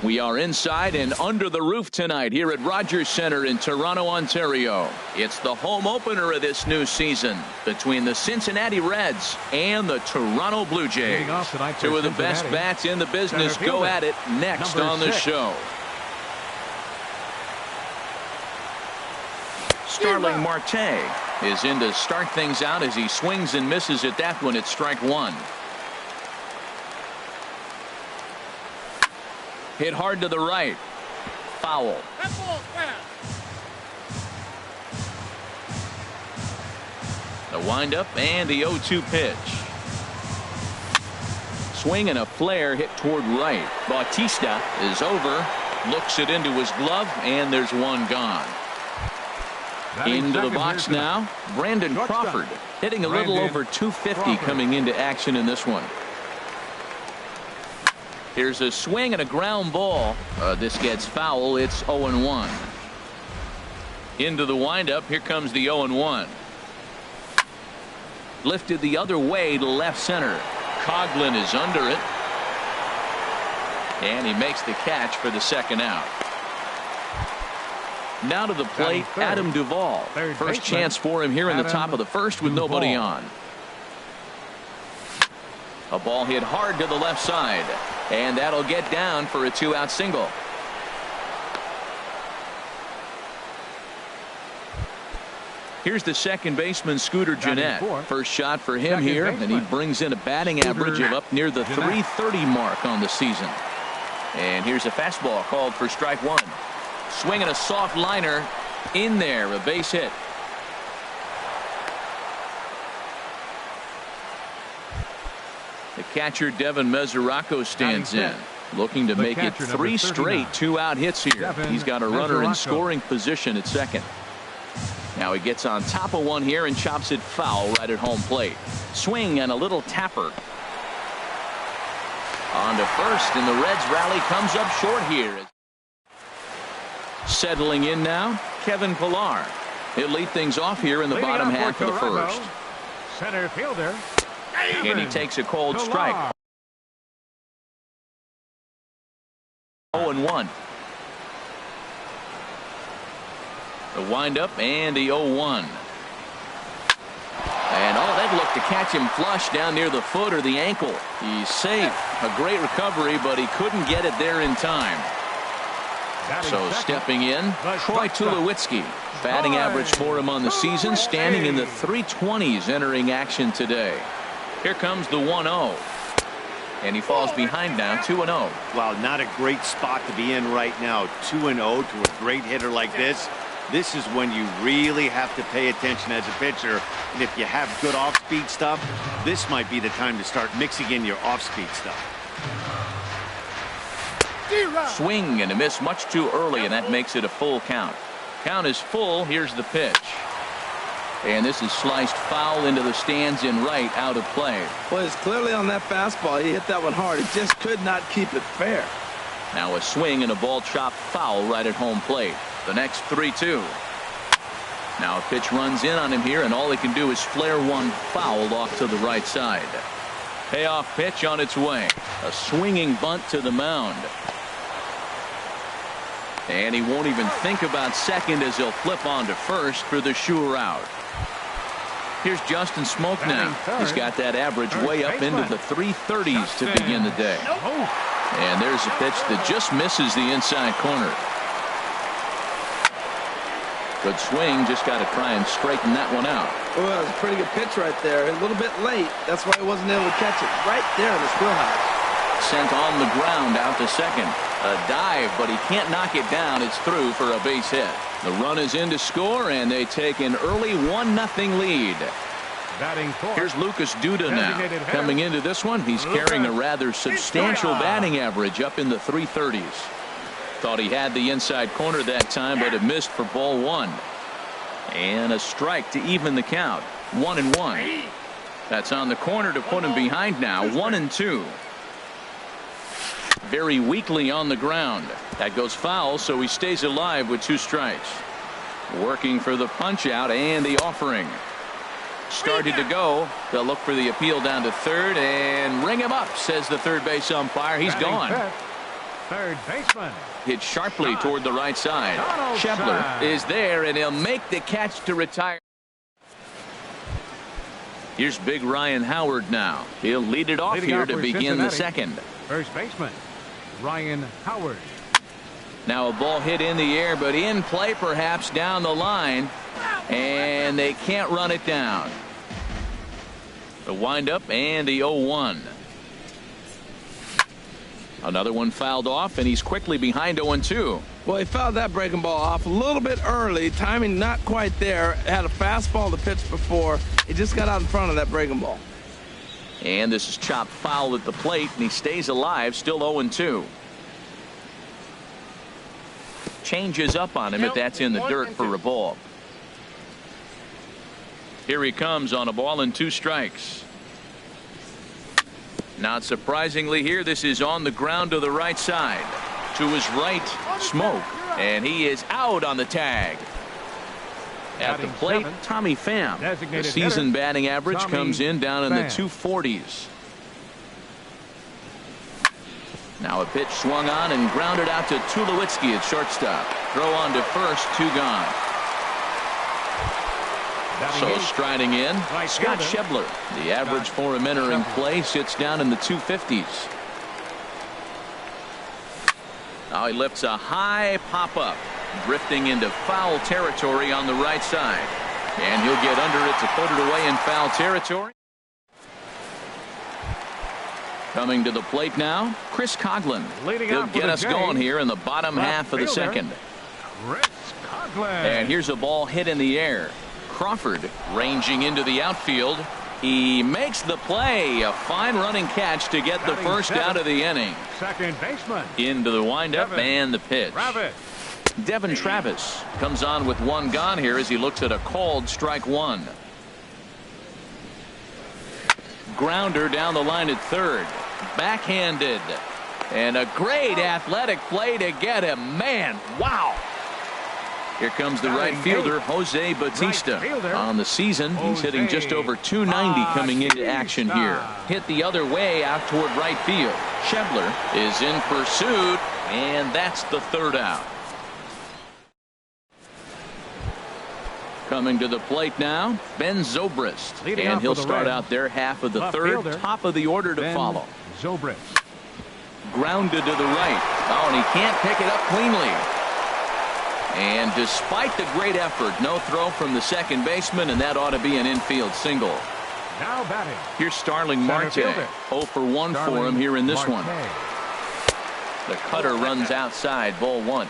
We are inside and under the roof tonight here at Rogers Centre in Toronto, Ontario. It's the home opener of this new season between the Cincinnati Reds and the Toronto Blue Jays. Two of the best bats in the business go at it next on the show. Starling Marte is in to start things out as he swings and misses at that one at strike one. Hit hard to the right. Foul. The windup and the 0-2 pitch. Swing and a flare hit toward right. Bautista is over. Looks it into his glove, and there's one gone. Into the box now, Brandon Crawford, hitting a little over 250 coming into action in this one. Here's a swing and a ground ball. This gets foul. It's 0-1. Into the windup. Here comes the 0-1. Lifted the other way to left center. Coughlin is under it. And he makes the catch for the second out. Now to the plate, Adam Duvall. First chance for him here in the top of the first with nobody on. A ball hit hard to the left side. And that'll get down for a 2-out single. Here's the second baseman, Scooter Gennett. First shot for him here, and he brings in a batting average of up near the .330 mark on the season. And here's a fastball called for strike one. Swinging a soft liner in there, a base hit. The catcher Devin Mesoraco stands in, looking to make it 3 straight 2-out hits here. He's got a runner in scoring position at second. Now he gets on top of one here and chops it foul right at home plate. Swing and a little tapper. On to first, and the Reds rally comes up short here. Settling in now, Kevin Pillar. He'll lead things off here in the bottom half of the first. Center fielder. And he takes a cold strike. 0-1. The windup and the 0-1. And that looked to catch him flush down near the foot or the ankle. He's safe. A great recovery, but he couldn't get it there in time. So stepping in, Troy Tulowitzki. Batting average for him on the season, standing in the 320s entering action today. Here comes the 1-0. And he falls behind now, 2-0. Well, not a great spot to be in right now. 2-0 to a great hitter like this. This is when you really have to pay attention as a pitcher. And if you have good off-speed stuff, this might be the time to start mixing in your off-speed stuff. Swing and a miss much too early, and that makes it a full count. Count is full. Here's the pitch. And this is sliced foul into the stands in right, out of play. Well, it's clearly on that fastball. He hit that one hard. He just could not keep it fair. Now a swing and a ball chopped foul right at home plate. The next 3-2. Now a pitch runs in on him here, and all he can do is flare one foul off to the right side. Payoff pitch on its way. A swinging bunt to the mound. And he won't even think about second as he'll flip on to first for the sure out. Here's Justin Smoak now. He's got that average way up into the 330s to begin the day. And there's a pitch that just misses the inside corner. Good swing. Just got to try and straighten that one out. Well, that was a pretty good pitch right there. A little bit late. That's why he wasn't able to catch it right there in the wheelhouse. Sent on the ground out to second. A dive, but he can't knock it down. It's through for a base hit. The run is in to score, and they take an early 1-0 lead. Here's Lucas Duda now. Coming into this one, he's carrying a rather substantial batting average up in the 330s. Thought he had the inside corner that time, but it missed for ball one. And a strike to even the count. 1-1. That's on the corner to put him behind now. 1-2. Very weakly on the ground. That goes foul, so he stays alive with 2 strikes. Working for the punch out and the offering. Started to go. They'll look for the appeal down to third and ring him up, says the third base umpire. He's gone. third baseman. Hit sharply toward the right side. Shepler is there, and he'll make the catch to retire. Here's big Ryan Howard now. He'll lead it off here to begin the second. First baseman, Ryan Howard. Now a ball hit in the air, but in play perhaps down the line, and they can't run it down. The windup and the 0-1. Another one fouled off, and he's quickly behind 0-2. Well, he fouled that breaking ball off a little bit early. Timing not quite there. Had a fastball to pitch before. He just got out in front of that breaking ball. And this is chopped foul at the plate, and he stays alive, still 0-2. Changes up on him if that's in the dirt for a ball. Here he comes on a ball and 2 strikes. Not surprisingly here, this is on the ground to the right side. To his right, Smoke, and he is out on the tag. At the plate, Tommy Pham. The season batting average comes in down in the 240s. Now a pitch swung on and grounded out to Tulowitzki at shortstop. Throw on to first, 2 gone. So striding in, Scott Shebler. The average for him entering play sits down in the 250s. Now he lifts a high pop-up, drifting into foul territory on the right side. And he'll get under it to put it away in foul territory. Coming to the plate now, Chris Coghlan. He'll get us going here in the bottom half of the second. And here's a ball hit in the air. Crawford ranging into the outfield. He makes the play. A fine running catch to get the first out of the inning. Second baseman. Into the windup and the pitch. Devin Travis comes on with 1 gone here as he looks at a called strike 1. Grounder down the line at third. Backhanded. And a great athletic play to get him. Man, wow. Here comes the right fielder, Jose Bautista. On the season, he's hitting just over 290 coming into action here. Hit the other way out toward right field. Shebler is in pursuit, and that's the 3rd out. Coming to the plate now, Ben Zobrist. And he'll start out their half of the 3rd, top of the order to follow. Zobrist. Grounded to the right. Oh, and he can't pick it up cleanly. And despite the great effort, no throw from the second baseman, and that ought to be an infield single. Now batting. Here's Starling Marte. 0 for 1 for him here in this one. The cutter runs outside, ball 1.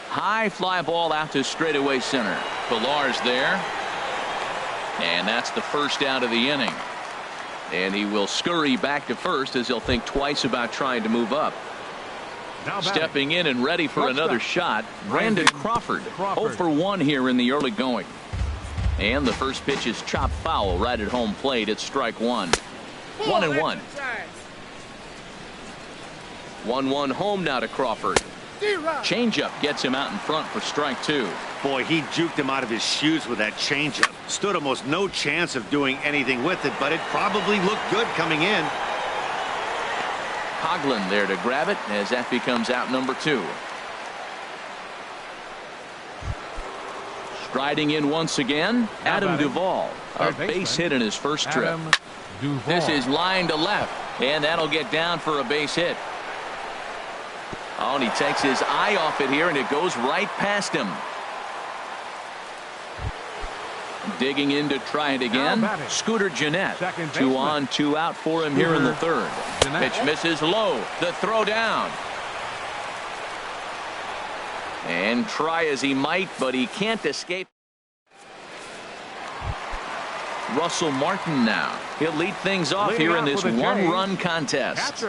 High fly ball out to straightaway center. Pillar's there. And that's the first out of the inning. And he will scurry back to first as he'll think twice about trying to move up. Stepping in and ready for another shot, Brandon Crawford. 0 for 1 here in the early going. And the first pitch is chopped foul right at home plate. It's strike 1. 1-1. 1-1 home now to Crawford. Changeup gets him out in front for strike 2. Boy, he juked him out of his shoes with that changeup. Stood almost no chance of doing anything with it, but it probably looked good coming in. Coghlan there to grab it as that becomes out number 2. Striding in once again, Adam Duvall. A base hit in his first trip. This is line to left, and that'll get down for a base hit. Oh, and he takes his eye off it here, and it goes right past him. Digging in to try it again. Scooter Gennett. 2 on, 2 out for him here in the 3rd. Pitch misses low. The throw down. And try as he might, but he can't escape. Russell Martin now. He'll lead things off here in this 1-run contest.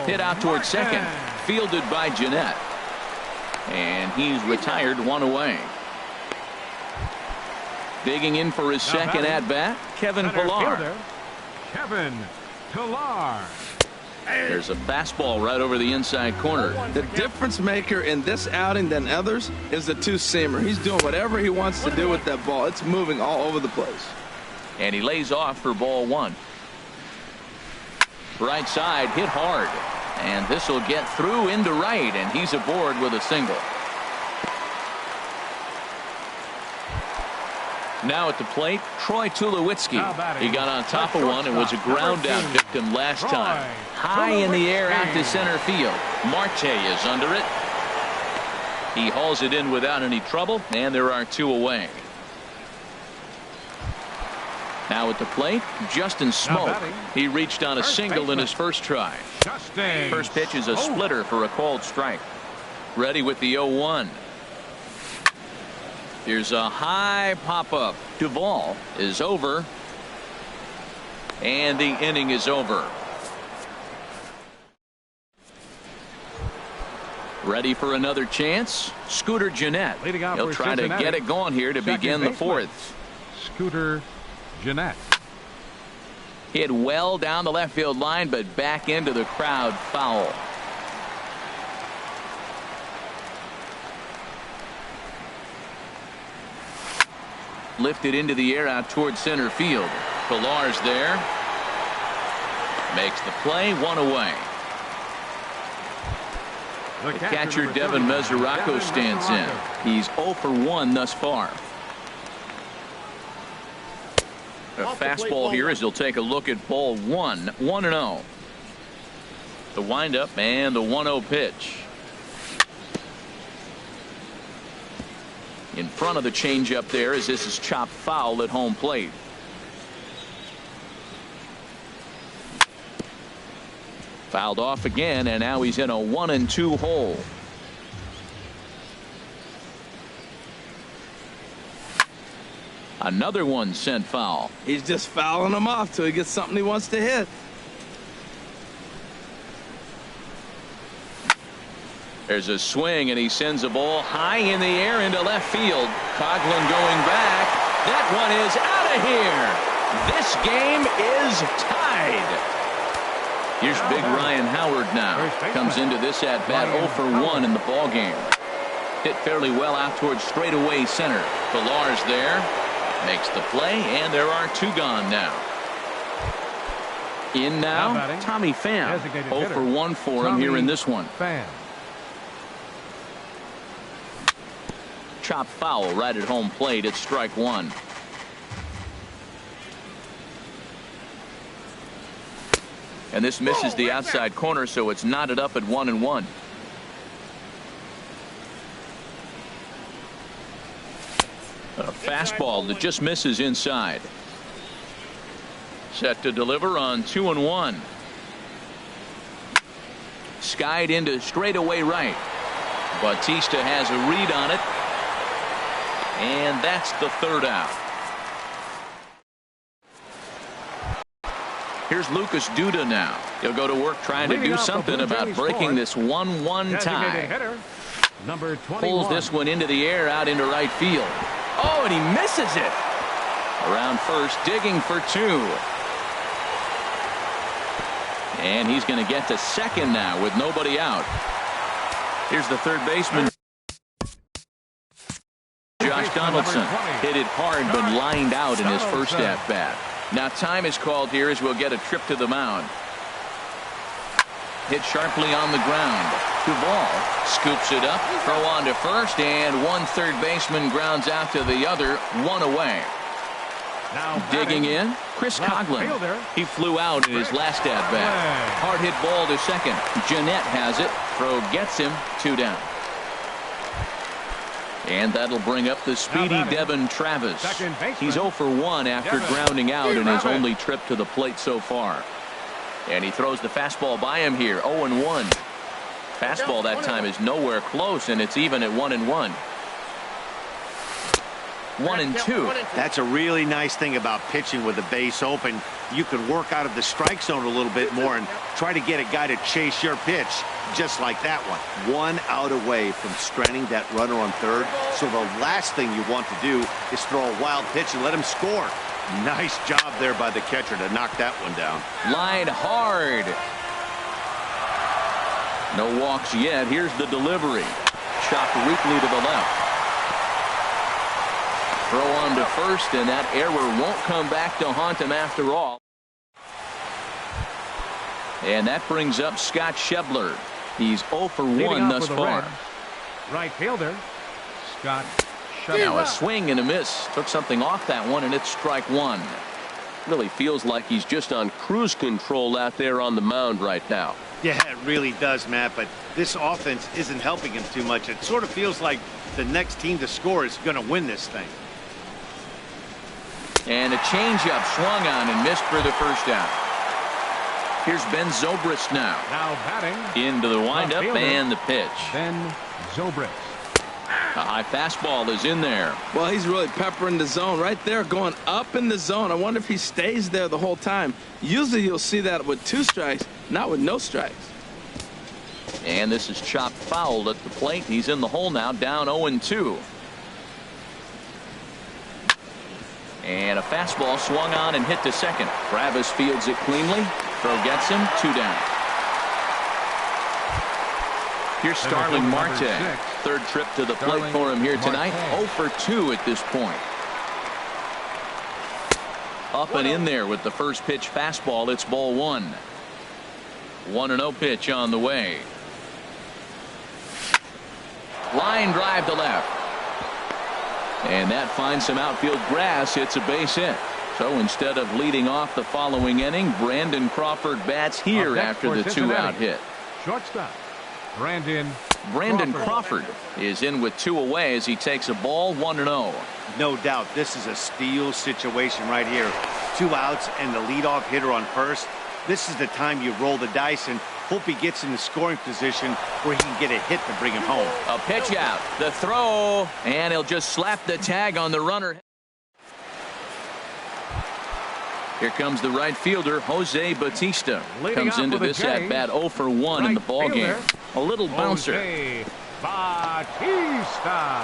Hit out towards second. Fielded by Gennett. And he's retired 1 away. Digging in for his second at-bat, Kevin Pillar. Kevin Pillar. There's a fastball right over the inside corner. The difference maker in this outing than others is the 2-seamer. He's doing whatever he wants to do with that ball. It's moving all over the place. And he lays off for ball 1. Right side hit hard. And this will get through into right, and he's aboard with a single. Now at the plate, Troy Tulowitzki. He got on top of one and was a ground out victim last time. High in the air out to center field. Marte is under it. He hauls it in without any trouble, and there are 2 away. Now at the plate, Justin Smoke. He reached on a single in his first try. First pitch is a splitter for a called strike. Ready with the 0-1. Here's a high pop-up. Duvall is over. And the inning is over. Ready for another chance. Scooter Gennett. He'll try to get it going here to begin the 4th. Scooter Gennett. Hit well down the left field line, but back into the crowd, foul. Lifted into the air out towards center field. Pillar's there. Makes the play, 1 away. The catcher Devin Mesoraco stands in. He's 0 for 1 thus far. A fastball here as he'll take a look at ball 1. 1-0. The windup and the 1-0 pitch. In front of the changeup there as this is chopped foul at home plate. Fouled off again, and now he's in a 1-2 hole. Another one sent foul. He's just fouling them off till he gets something he wants to hit. There's a swing, and he sends a ball high in the air into left field. Coughlin going back. That one is out of here. This game is tied. Here's big Ryan Howard now. Comes into this at bat 0 for 1 in the ball game. Hit fairly well out towards straightaway center. Pillar's there. Makes the play, and there are 2 gone now. In now, Tommy Pham. 0 for 1 for him here in this one. Chop foul right at home plate. It's strike 1. And this misses the outside corner, so it's knotted up at 1-1. A fastball that just misses inside. Set to deliver on 2-1. Skied into straightaway right. Bautista has a read on it. And that's the 3rd out. Here's Lucas Duda now. He'll go to work trying to do something about breaking this 1-1 tie. Pulls this one into the air out into right field. Oh, and he misses it. Around first, digging for 2. And he's going to get to second now with nobody out. Here's the third baseman, Josh Donaldson. Hit it hard but lined out in his first at bat. Now time is called here as we'll get a trip to the mound. Hit sharply on the ground. Duvall scoops it up, throw on to first, and one third baseman grounds out to the other, 1 away. Now digging in, Chris Coughlin. He flew out in his last at bat. Hard hit ball to second. Gennett has it. Throw gets him, 2 down. And that'll bring up the speedy Devin Travis. He's 0 for 1 after grounding out in his only trip to the plate so far. And he throws the fastball by him here, 0-1. Fastball that time is nowhere close, and it's even at 1-1. 1-2. That's a really nice thing about pitching with the base open. You can work out of the strike zone a little bit more and try to get a guy to chase your pitch, just like that one. 1 out away from stranding that runner on third. So the last thing you want to do is throw a wild pitch and let him score. Nice job there by the catcher to knock that one down. Line hard. No walks yet. Here's the delivery. Chopped weakly to the left. Throw on to first, and that error won't come back to haunt him after all. And that brings up Scott Schebler. He's 0 for 1 thus far. Right fielder, Scott Schebler. Now a swing and a miss. Took something off that one, and it's strike one. Really feels like he's just on cruise control out there on the mound right now. Yeah, it really does, Matt, but this offense isn't helping him too much. It sort of feels like the next team to score is going to win this thing. And a changeup swung on and missed for the first out. Here's Ben Zobrist now. Now batting. Into the windup and the pitch. Ben Zobrist. A high fastball is in there. Well, he's really peppering the zone right there, going up in the zone. I wonder if he stays there the whole time. Usually you'll see that with 2 strikes, not with no strikes. And this is chopped foul at the plate. He's in the hole now, down 0-2. And a fastball swung on and hit to second. Travis fields it cleanly. Throw gets him, 2 down. Here's Starling Marte. Third trip to the plate for him here tonight. 0 for 2 at this point. Up and in there with the first pitch fastball. It's ball 1. 1-0 pitch on the way. Line drive to left. And that finds some outfield grass. It's a base hit. So instead of leading off the following inning, Brandon Crawford bats here after the 2-out hit. Shortstop, Brandon Crawford is in with 2 away as he takes a ball, 1-0. No doubt this is a steal situation right here. 2 outs and the leadoff hitter on first. This is the time you roll the dice and hope he gets in the scoring position where he can get a hit to bring him home. A pitch out, the throw, and he'll just slap the tag on the runner. Here comes the right fielder, Jose Bautista. Comes into this at bat 0 for 1 in the ball game. A little bouncer. Jose Bautista.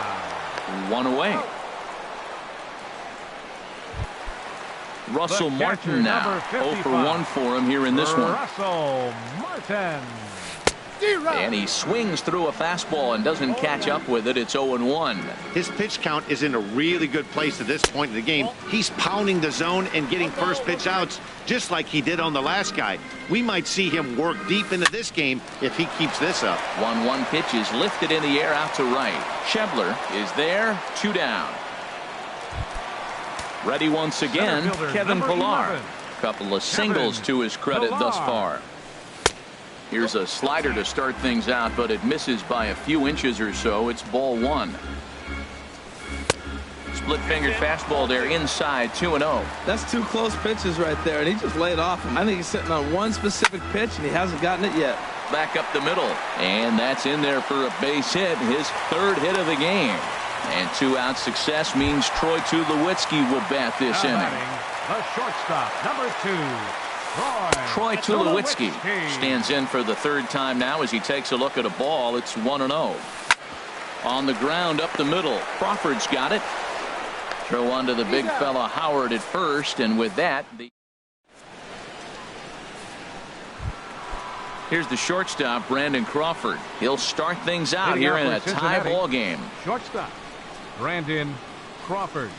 1 away. Russell Martin now. 0 for 1 for him here in this one. Russell Martin. And he swings through a fastball and doesn't catch up with it. It's 0-1. His pitch count is in a really good place at this point in the game. He's pounding the zone and getting first pitch outs just like he did on the last guy. We might see him work deep into this game if he keeps this up. 1-1 pitch is lifted in the air out to right. Schebler is there, 2 down. Ready once again, Kevin Pillar. Couple of singles to his credit thus far. Here's a slider to start things out, but it misses by a few inches or so. It's ball 1. Split-fingered fastball there inside, 2-0. That's 2 close pitches right there, and he just laid off him. I think he's sitting on one specific pitch, and he hasn't gotten it yet. Back up the middle, and that's in there for a base hit, his 3rd hit of the game. And 2-out success means Troy Tulowitzki will bat this inning. The shortstop, number 2. Troy Tulowitzki stands in for the 3rd time now as he takes a look at a ball. It's 1-0. On the ground up the middle. Crawford's got it. Throw onto the big fella Howard at first, and with that, here's the shortstop, Brandon Crawford. He'll start things out here in a tie ball game. Shortstop, Brandon Crawford.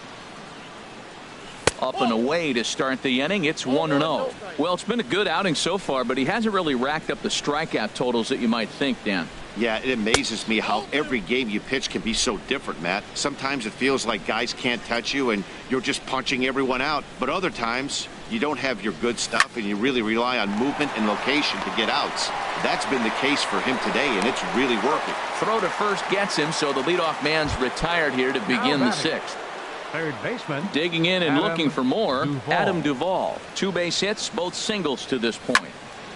Up and away to start the inning. It's 1-0. Well, it's been a good outing so far, but he hasn't really racked up the strikeout totals that you might think, Dan. Yeah, it amazes me how every game you pitch can be so different, Matt. Sometimes it feels like guys can't touch you and you're just punching everyone out. But other times you don't have your good stuff and you really rely on movement and location to get outs. That's been the case for him today, and it's really working. Throw to first gets him, so the leadoff man's retired here to begin the 6th. Third baseman. Digging in and looking for more, Adam Duvall. 2 base hits, both singles to this point.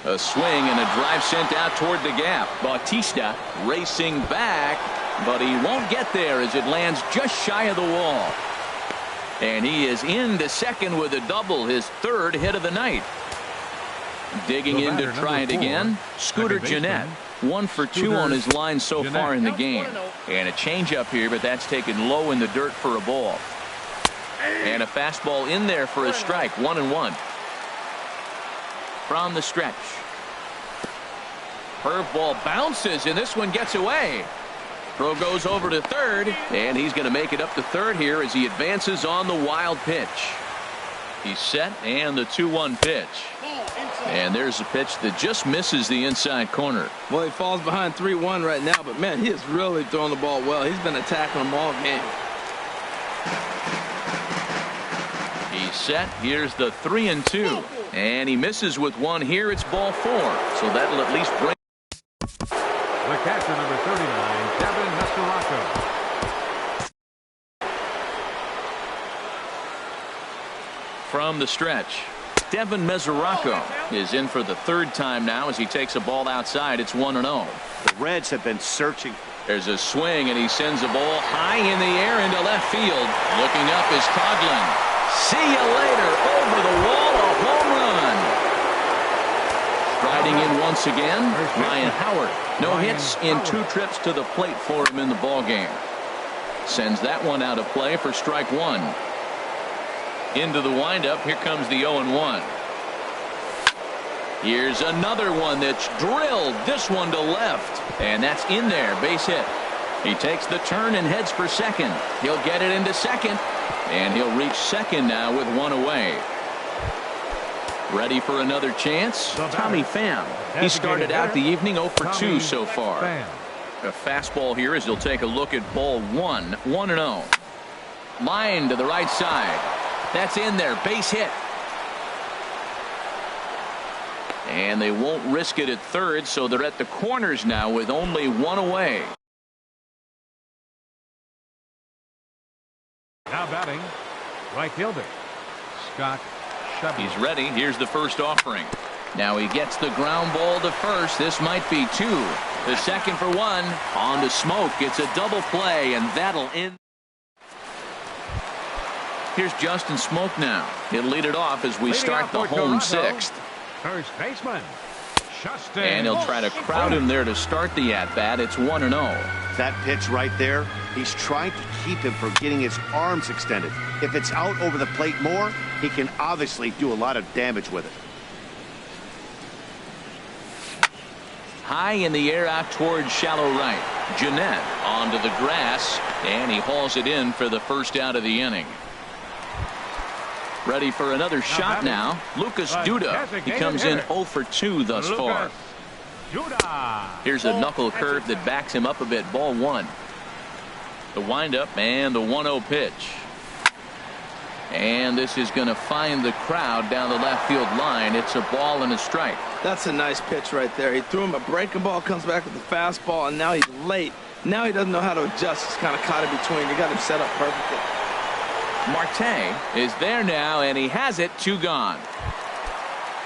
A swing and a drive sent out toward the gap. Bautista racing back, but he won't get there as it lands just shy of the wall. And he is into second with a double, his 3rd hit of the night. Digging in to try it again, Scooter Gennett. 1 for 2 on his line so far in the game. And a changeup here, but that's taken low in the dirt for a ball. And a fastball in there for a strike. 1-1. From the stretch. Curveball bounces, and this one gets away. Throw goes over to third, and he's going to make it up to third here as he advances on the wild pitch. He's set, and the 2-1 pitch. And there's a pitch that just misses the inside corner. Well, he falls behind 3-1 right now, but man, he has really thrown the ball well. He's been attacking them all game. He's set. Here's the 3-2. And he misses with one here. It's ball 4. So that'll at least bring. The catcher, number 39, Devin Mesoraco. From the stretch, Devin Mesoraco is in for the 3rd time now as he takes a ball outside. It's 1-0. The Reds have been searching. There's a swing, and he sends a ball high in the air into left field. Looking up is Coghlan. See you later. Over the wall, a home run. Striding in once again, Ryan Howard. No hits in 2 trips to the plate for him in the ballgame. Sends that one out of play for strike 1. Into the windup. Here comes the 0-1. Here's another one that's drilled. This one to left. And that's in there. Base hit. He takes the turn and heads for second. He'll get it into second. And he'll reach second now with 1 away. Ready for another chance? Tommy Pham. He started out the evening 0 for 2 so far. A fastball here as he'll take a look at ball 1. 1-0. Line to the right side. That's in there. Base hit. And they won't risk it at third, so they're at the corners now with only 1 away. Now batting, right fielder, Scott Sheffield. He's ready. Here's the first offering. Now he gets the ground ball to first. This might be 2. The second for 1. On to Smoke. It's a double play, and that'll end. Here's Justin Smoke now. He'll lead it off as we start the home 6th. First baseman, Justin. And he'll try to crowd him there to start the at-bat. It's 1-0. That pitch right there, he's trying to keep him from getting his arms extended. If it's out over the plate more, he can obviously do a lot of damage with it. High in the air out towards shallow right. Jeanette onto the grass, and he hauls it in for the first out of the inning. Ready for another shot now. Lucas Duda. He comes in 0 for 2 thus far. Here's a knuckle curve that backs him up a bit. Ball 1. The windup and the 1-0 pitch. And this is going to find the crowd down the left field line. It's a ball and a strike. That's a nice pitch right there. He threw him a breaking ball, comes back with the fastball, and now he's late. Now he doesn't know how to adjust. He's kind of caught in between. You got him set up perfectly. Marte is there now, and he has it. 2 gone.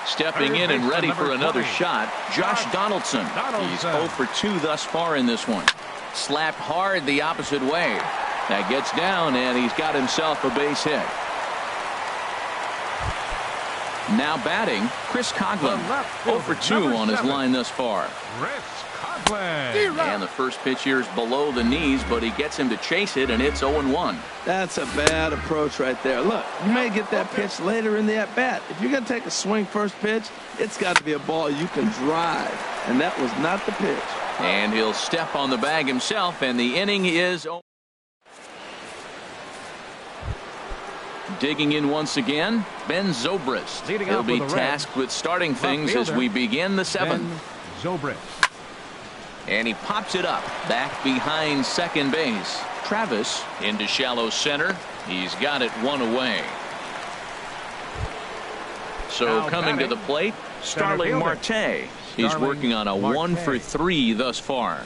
Stepping in and ready for another shot, Josh Donaldson. He's 0 for 2 thus far in this one. Slapped hard the opposite way. That gets down, and he's got himself a base hit. Now batting, Chris Coghlan. 0 for 2 on his line thus far. And the first pitch here is below the knees, but he gets him to chase it, and it's 0-1. That's a bad approach right there. Look, you may get that pitch later in the at-bat. If you're going to take a swing first pitch, it's got to be a ball you can drive, and that was not the pitch. And he'll step on the bag himself, and the inning is over. Digging in once again, Ben Zobrist. He'll be tasked with starting things as we begin the 7th. Zobrist. And he pops it up back behind second base. Travis into shallow center. He's got it 1 away. So now coming to the plate, Starling Marte. He's working on a 1 for 3 thus far.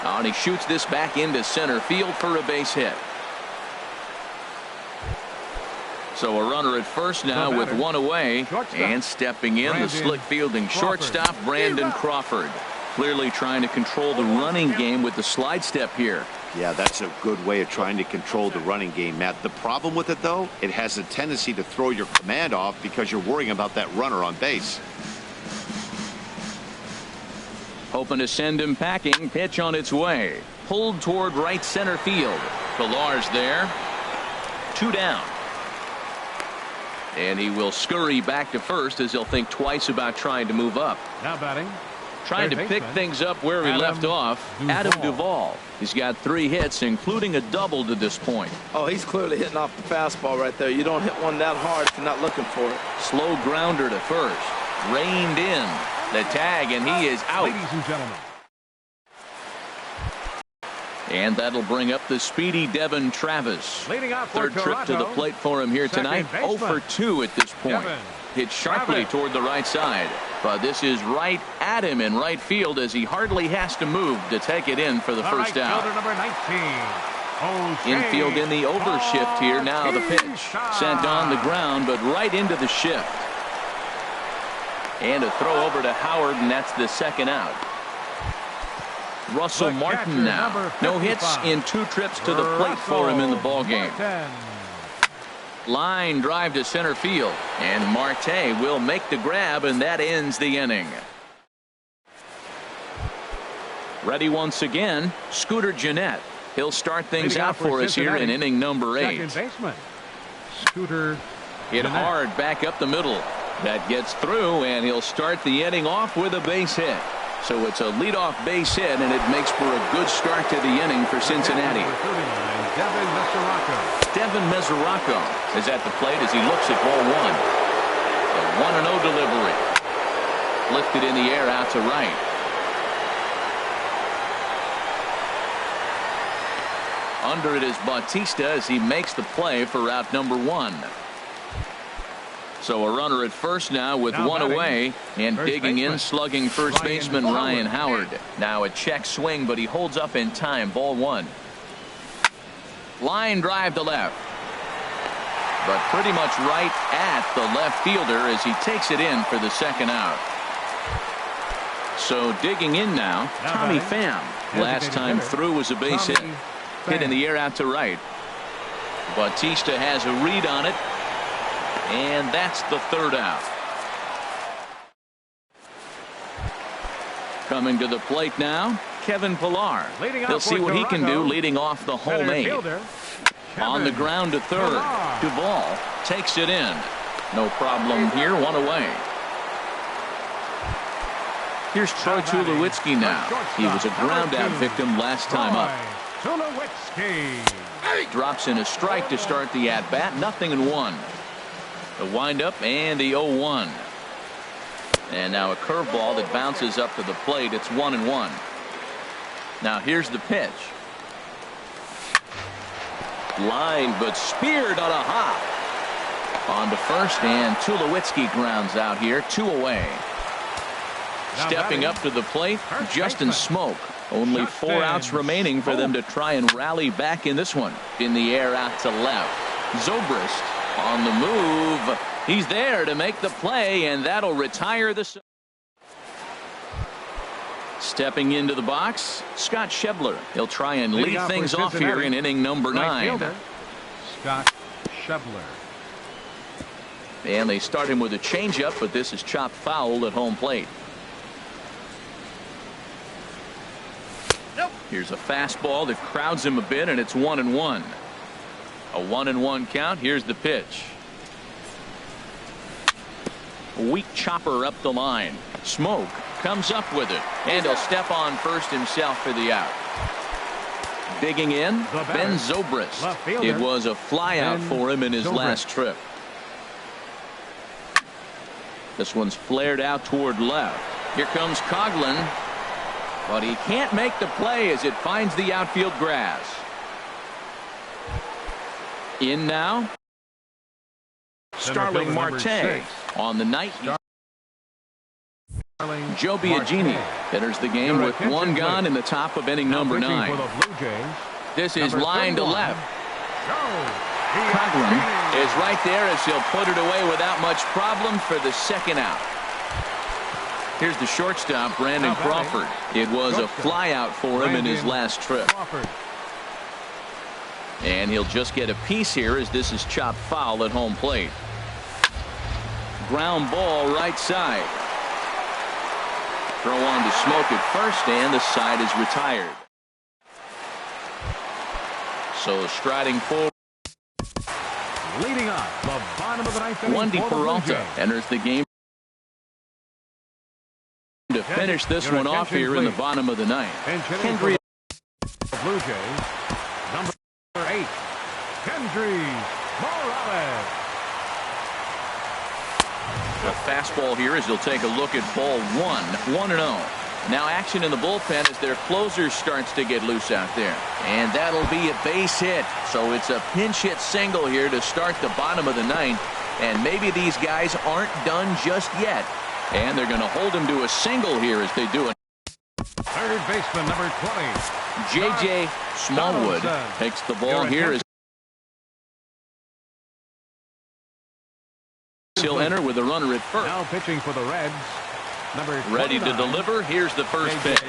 Oh, and he shoots this back into center field for a base hit. So a runner at first now with 1 away. And stepping in, the slick fielding shortstop, Brandon Crawford. Clearly trying to control the running game with the slide step here. Yeah, that's a good way of trying to control the running game, Matt. The problem with it, though, it has a tendency to throw your command off because you're worrying about that runner on base. Hoping to send him packing. Pitch on its way. Pulled toward right center field. Pilar's there. 2 down. And he will scurry back to first as he'll think twice about trying to move up. Now batting, Trying to pick things up where he left off, Adam Duvall. He's got 3 hits, including a double to this point. Oh, he's clearly hitting off the fastball right there. You don't hit one that hard if you're not looking for it. Slow grounder to first. Reined in. The tag, and he is out. Ladies and gentlemen. And that'll bring up the speedy Devin Travis. Leading off for Third trip to the plate for him here tonight. 0 for 2 at this point. Hit sharply toward the right side. But this is right at him in right field as he hardly has to move to take it in for the first out. Number 19. Infield in the overshift here. Now the pitch. Sent on the ground, but right into the shift. And a throw over to Howard, and that's the second out. Russell Martin now. No hits in 2 trips to the plate for him in the ballgame. Line drive to center field. And Marte will make the grab, and that ends the inning. Ready once again, Scooter Gennett. He'll start things out for us here in inning number 8. Scooter hit hard back up the middle. That gets through, and he'll start the inning off with a base hit. So it's a leadoff base hit, and it makes for a good start to the inning for Cincinnati. Devin Mesoraco is at the plate as he looks at ball 1. A 1-0 delivery. Lifted in the air out to right. Under it is Bautista as he makes the play for out number 1. So a runner at first now with 1 away, and digging in, slugging first baseman Ryan Howard. Now a check swing, but he holds up in time. Ball 1. Line drive to left, but pretty much right at the left fielder as he takes it in for the second out. So digging in now, Tommy Pham. Last time through was a base hit. Hit in the air out to right. Bautista has a read on it. And that's the third out. Coming to the plate now, Kevin Pillar. He'll see what he can do leading off the home 8. On the ground to third. Duvall takes it in. No problem here, 1 away. Here's Troy Tulowitzki now. He was a ground out victim last time up. Drops in a strike to start the at bat. 0-1. The windup and the 0-1. And now a curveball that bounces up to the plate. It's 1-1. Now here's the pitch. Line, but speared on a hop. On to first, and Tulowitzki grounds out here. 2 away. Stepping up to the plate, Justin Smoke. Only 4 outs remaining for them to try and rally back in this one. In the air out to left. Zobrist on the move. He's there to make the play, and that'll retire the. Stepping into the box, Scott Schebler. He'll try and lead things off here in inning number 9. Scott Schebler. And they start him with a changeup, but this is chopped foul at home plate. Here's a fastball that crowds him a bit, and it's 1-1. A 1-1 count. Here's the pitch. Weak chopper up the line. Smoke comes up with it, and he'll step on first himself for the out. Digging in, Ben Zobrist. It was a fly out for him in his last trip. This one's flared out toward left. Here comes Coghlan, but he can't make the play as it finds the outfield grass. In now, Starling Marte. On the night, Joe Biagini enters the game with 1 gone in the top of inning number 9. This is line to left. Coghlan is right there as he'll put it away without much problem for the second out. Here's the shortstop, Brandon Crawford. It was a fly out for him in his last trip. And he'll just get a piece here as this is chopped foul at home plate. Ground ball right side. Throw on to Smoke at first, and the side is retired. So striding forward. Leading off the bottom of the ninth inning. Wandy Peralta enters the game To finish this one off here in the bottom of the ninth. Kendry. Blue Jays, number 8, Kendry Morales. A fastball here as he'll take a look at ball 1-0. Now action in the bullpen as their closer starts to get loose out there. And that'll be a base hit. So it's a pinch hit single here to start the bottom of the ninth. And maybe these guys aren't done just yet. And they're going to hold him to a single here as they do it. Third baseman, number 20. J.J. Smallwood takes the ball here. He'll enter with a runner at first. Now pitching for the Reds, number 29. Ready to deliver. Here's the first pitch.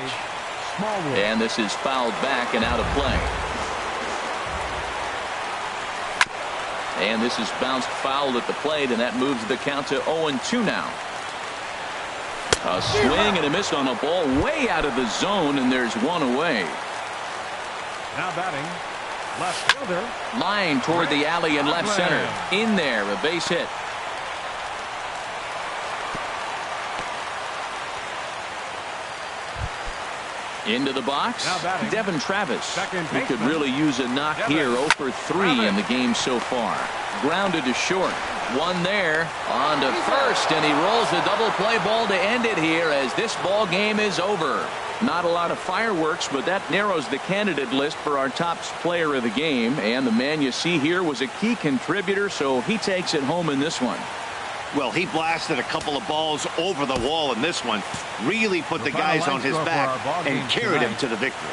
Smallwood. And this is fouled back and out of play. And this is bounced foul at the plate, and that moves the count to 0-2 now. A swing and a miss on a ball way out of the zone, and there's one away. Now batting, left fielder. Line toward the alley in left center. In there, a base hit. Into the box, Devin Travis. He could really use a knock here. 0 for 3 in the game so far. Grounded to short. One there, on to first, and he rolls the double play ball to end it here as this ball game is over. Not a lot of fireworks, but that narrows the candidate list for our top player of the game. And the man you see here was a key contributor, so he takes it home in this one. Well, he blasted a couple of balls over the wall in this one. Really put the guys on his back and carried him to the victory.